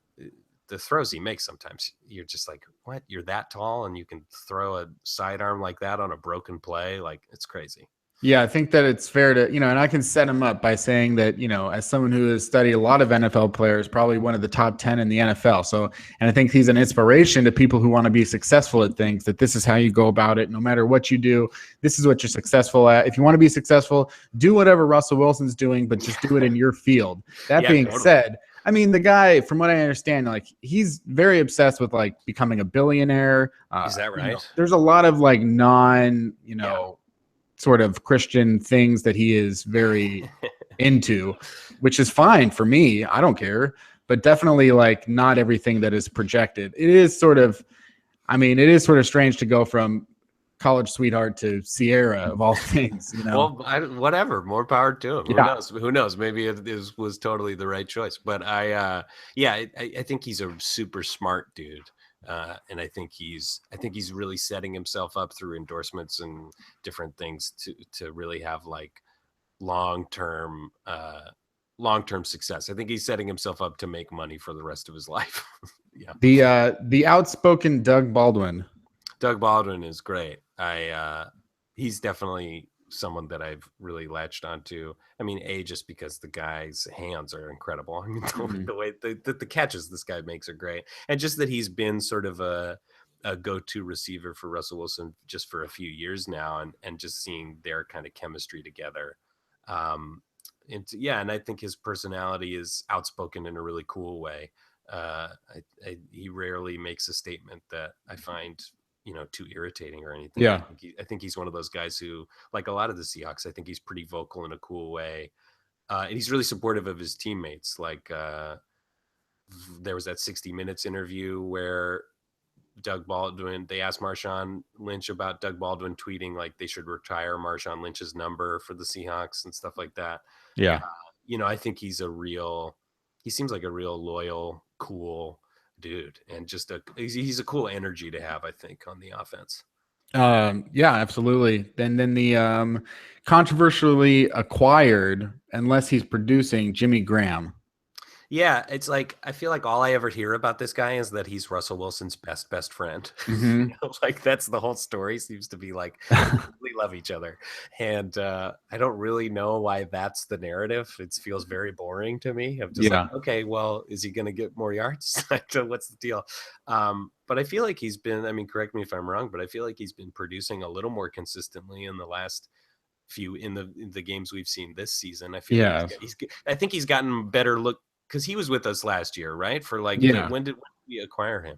the throws he makes, sometimes you're just like, what, you're that tall and you can throw a sidearm like that on a broken play? Like, it's crazy. Yeah, I think that it's fair to, and I can set him up by saying that, as someone who has studied a lot of NFL players, probably one of the top 10 in the NFL. So, and I think he's an inspiration to people who want to be successful at things, that this is how you go about it. No matter what you do, this is what you're successful at. If you want to be successful, do whatever Russell Wilson's doing, but just do it in your field. That being said, I mean, the guy, from what I understand, like, he's very obsessed with like becoming a billionaire. Is that right? There's a lot of like sort of Christian things that he is very into, which is fine for me. I don't care, but definitely like not everything that is projected. It is sort of strange to go from college sweetheart to Sierra of all things, Well, whatever, more power to him. Who knows? Maybe it was totally the right choice, but I think he's a super smart dude. And I think he's really setting himself up through endorsements and different things to really have like long-term success. I think he's setting himself up to make money for the rest of his life. Yeah. The outspoken Doug Baldwin. Doug Baldwin is great. He's definitely someone that I've really latched onto. I mean, just because the guy's hands are incredible. I mean, the way the catches this guy makes are great. And just that he's been sort of a go-to receiver for Russell Wilson just for a few years now, and just seeing their kind of chemistry together. And I think his personality is outspoken in a really cool way. He rarely makes a statement that I find too irritating or anything. Yeah. I think he's one of those guys who, like a lot of the Seahawks, I think he's pretty vocal in a cool way. And he's really supportive of his teammates. Like there was that 60 Minutes interview where Doug Baldwin, they asked Marshawn Lynch about Doug Baldwin tweeting like they should retire Marshawn Lynch's number for the Seahawks and stuff like that. Yeah. I think he seems like a real loyal, cool dude, and just he's a cool energy to have, I think, on the offense. Yeah, absolutely. And then the controversially acquired, unless he's producing, Jimmy Graham. Yeah, it's like I feel like all I ever hear about this guy is that he's Russell Wilson's best friend. Mm-hmm. Like that's the whole story. Seems to be like we love each other, and I don't really know why that's the narrative. It feels very boring to me. I'm just like, okay, well, is he going to get more yards? What's the deal? But I feel like he's been. I mean, correct me if I'm wrong, but I feel like he's been producing a little more consistently in the last few in the games we've seen this season. I feel I think he's gotten better look. Because he was with us last year, right? For like, when did we acquire him?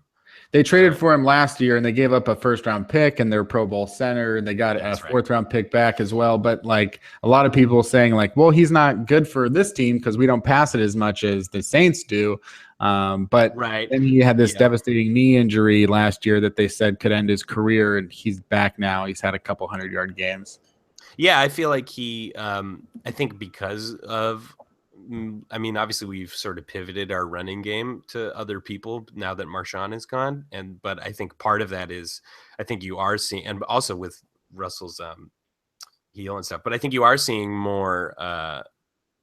They traded for him last year, and they gave up a first-round pick and their Pro Bowl center, and they got a fourth-round pick back as well. But like a lot of people saying, like, well, he's not good for this team because we don't pass it as much as the Saints do. But then he had this devastating knee injury last year that they said could end his career, and he's back now. He's had a couple 100-yard games. Yeah, I feel like I think because of. I mean, obviously we've sort of pivoted our running game to other people now that Marshawn is gone. But I think part of that is, I think you are seeing, and also with Russell's heel and stuff, but I think you are seeing more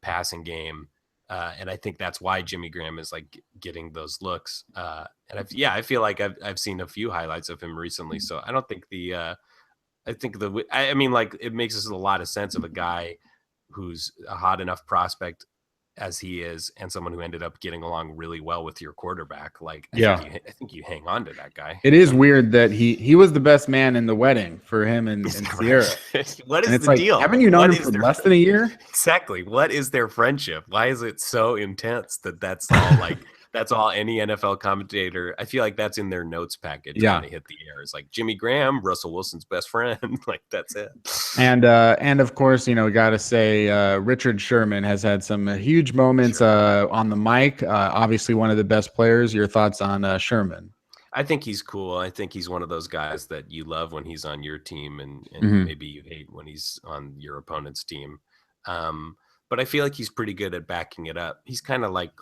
passing game. And I think that's why Jimmy Graham is like getting those looks. And I feel like I've seen a few highlights of him recently. So I don't think I mean, like it makes us a lot of sense of a guy who's a hot enough prospect as he is, and someone who ended up getting along really well with your quarterback. Like, I think you hang on to that guy. It is weird that he was the best man in the wedding for him and Sierra. What is the deal? Haven't you known him for less than a year? Exactly. What is their friendship? Why is it so intense that's all like, that's all any NFL commentator, I feel like that's in their notes package when they hit the air. It's like Jimmy Graham, Russell Wilson's best friend. Like that's it. And of course, we got to say Richard Sherman has had some huge moments on the mic. Obviously one of the best players. Your thoughts on Sherman? I think he's cool. I think he's one of those guys that you love when he's on your team and maybe you hate when he's on your opponent's team. But I feel like he's pretty good at backing it up. He's kind of like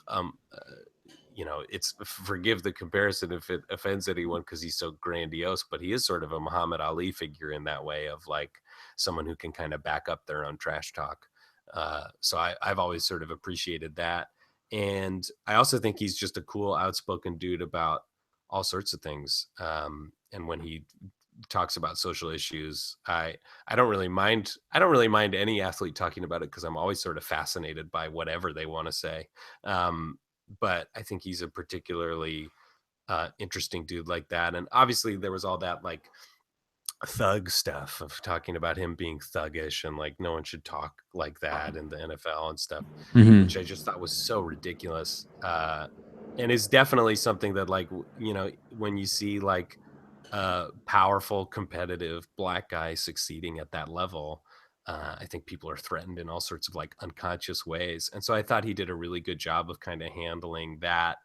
it's forgive the comparison if it offends anyone because he's so grandiose, but he is sort of a Muhammad Ali figure in that way of like someone who can kind of back up their own trash talk. So I've always sort of appreciated that. And I also think he's just a cool, outspoken dude about all sorts of things. And when he talks about social issues. I don't really mind. I don't really mind any athlete talking about it because I'm always sort of fascinated by whatever they want to say. But I think he's a particularly interesting dude like that. And obviously there was all that like thug stuff of talking about him being thuggish and like no one should talk like that in the NFL and stuff, which I just thought was so ridiculous. And is definitely something that like, you know, when you see like powerful, competitive black guy succeeding at that level, I think people are threatened in all sorts of like unconscious ways. And so I thought he did a really good job of kind of handling that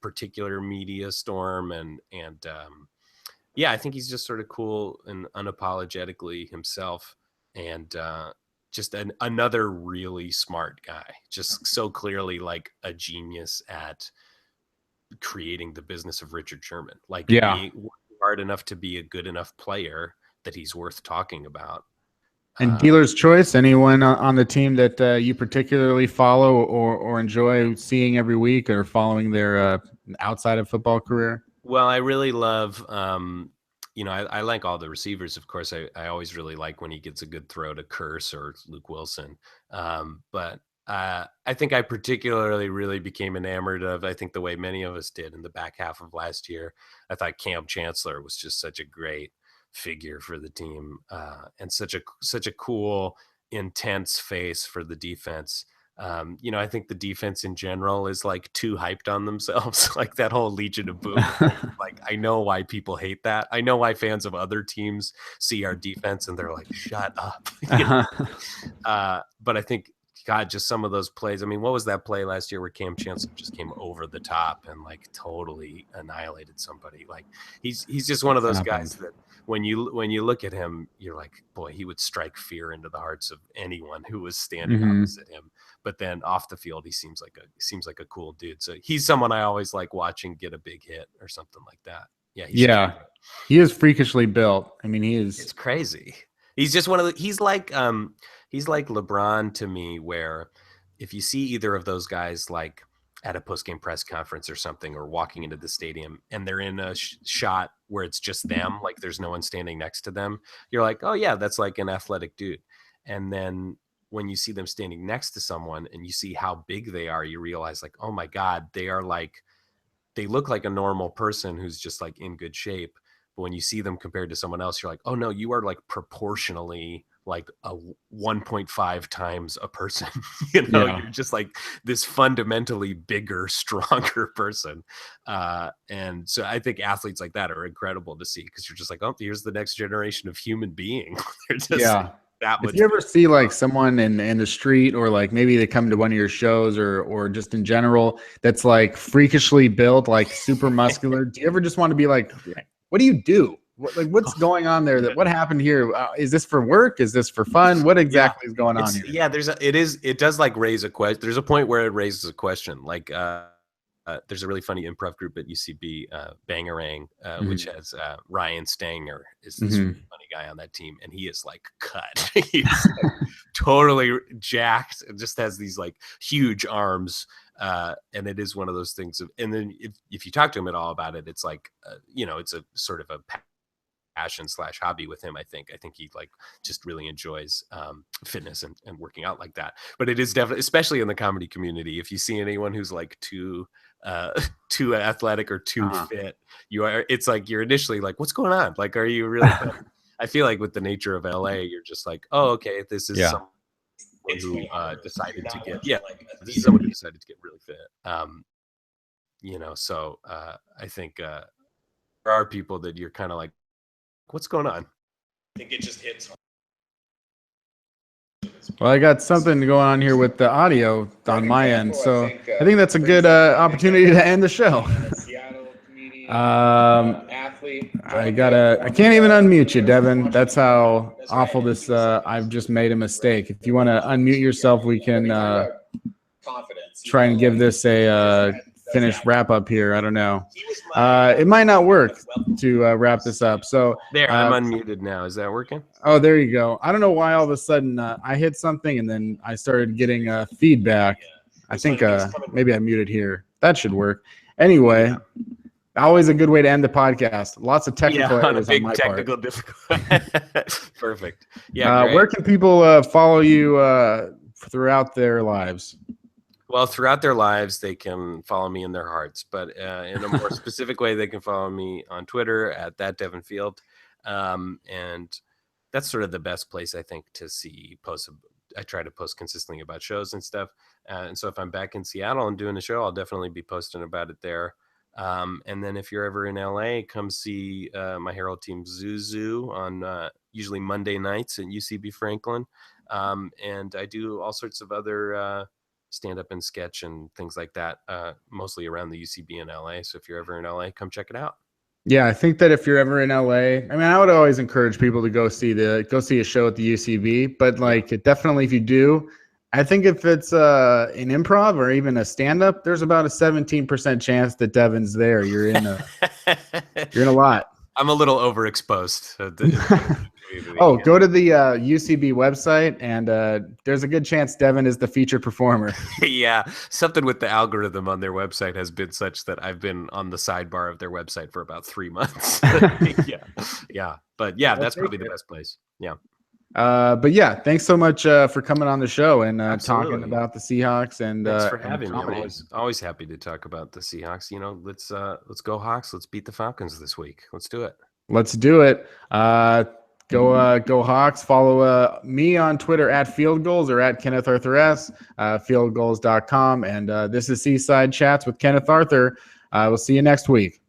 particular media storm. And yeah, I think he's just sort of cool and unapologetically himself. And just another really smart guy, just so clearly like a genius at creating the business of Richard Sherman, like being hard enough to be a good enough player that he's worth talking about. And dealer's choice, anyone on the team that you particularly follow or enjoy seeing every week or following their outside of football career? Well, I really love, you know, I like all the receivers, of course. I always really like when he gets a good throw to Curse or Luke Wilson. But I think I particularly really became enamored of, I think the way many of us did in the back half of last year. I thought Cam Chancellor was just such a great figure for the team and such a cool, intense face for the defense. You know, I think the defense in general is like too hyped on themselves, like that whole Legion of Boom. Like, I know why people hate that. I know why fans of other teams see our defense and they're like, shut up. You know? But I think, God, just some of those plays. I mean, what was that play last year where Cam Chancellor just came over the top and like totally annihilated somebody? Like he's just one of those guys that when you look at him, you're like, boy, he would strike fear into the hearts of anyone who was standing opposite him. But then off the field, he seems like a cool dude. So he's someone I always like watching get a big hit or something like that. Yeah. He is freakishly built. I mean, it's crazy. He's just one of the, he's like LeBron to me, where if you see either of those guys like at a post-game press conference or something, or walking into the stadium and they're in a shot where it's just them, like there's no one standing next to them, you're like, oh yeah, that's like an athletic dude. And then when you see them standing next to someone and you see how big they are, you realize like, oh my God, they look like a normal person who's just like in good shape. But when you see them compared to someone else, you're like, oh no, you are like proportionally like a 1.5 times a person. You know, you're just like this fundamentally bigger, stronger person. And so I think athletes like that are incredible to see, because you're just like, oh, here's the next generation of human being. They're just that much. If you ever see like someone in the street, or like maybe they come to one of your shows or just in general, that's like freakishly built, like super muscular, do you ever just want to be like, what do you do? What's going on there? What happened here? Is this for work? Is this for fun? What exactly is going on here? Yeah, it does like raise a question. There's a point where it raises a question. Like there's a really funny improv group at UCB, Bangarang, which has Ryan Stanger is this really funny guy on that team, and he is like cut. He's like totally jacked and just has these like huge arms. And it is one of those things and then if you talk to him at all about it, it's like, you know, it's a sort of a passion / hobby with him. I think he like just really enjoys fitness and working out like that. But it is definitely, especially in the comedy community, if you see anyone who's like too athletic or too fit, it's like you're initially like, what's going on? Like, are you really I feel like with the nature of LA, you're just like, oh, okay, this is someone who decided to get this is someone who decided to get really fit. You know, so I think there are people that you're kind of like, what's going on? I think it just hits hard. Well, I got something going on here with the audio on my end, so I think that's a good opportunity to end the show. I can't even unmute you, Devin. That's how awful this. I've just made a mistake. If you want to unmute yourself, we can try and give this a finish wrap up here. I don't know. It might not work to wrap this up. So there, I'm unmuted now. Is that working? Oh, there you go. I don't know why all of a sudden I hit something and then I started getting feedback. I think maybe I muted here. That should work. Anyway, Always a good way to end the podcast. Lots of technical on a errors big on my technical difficulty. Perfect. Yeah. part. Where can people follow you throughout their lives? Well, throughout their lives, they can follow me in their hearts. But in a more specific way, they can follow me on Twitter at that Devin Field. And that's sort of the best place, I think, to see posts. I try to post consistently about shows and stuff. And so if I'm back in Seattle and doing a show, I'll definitely be posting about it there. And then if you're ever in LA, come see my Herald team Zuzu on usually Monday nights at UCB Franklin. And I do all sorts of other stand-up and sketch and things like that, mostly around the UCB in LA. So if you're ever in LA, come check it out. Yeah, I think that if you're ever in LA, I mean, I would always encourage people to go see a show at the UCB. But like, definitely, if you do, I think if it's an improv or even a stand-up, there's about a 17% chance that Devin's there. You're in a lot. I'm a little overexposed. Go to the UCB website, and there's a good chance Devin is the featured performer. Yeah, something with the algorithm on their website has been such that I've been on the sidebar of their website for about 3 months. Yeah. But yeah, that's probably the best place. Yeah. But yeah, thanks so much for coming on the show and talking about the Seahawks. And thanks for having me. I'm always happy to talk about the Seahawks. You know, let's go Hawks. Let's beat the Falcons this week. Let's do it. Let's do it. Go Hawks. Follow me on Twitter at Field Goals or at Kenneth Arthur S. Fieldgoals.com. And this is Seaside Chats with Kenneth Arthur. We'll see you next week.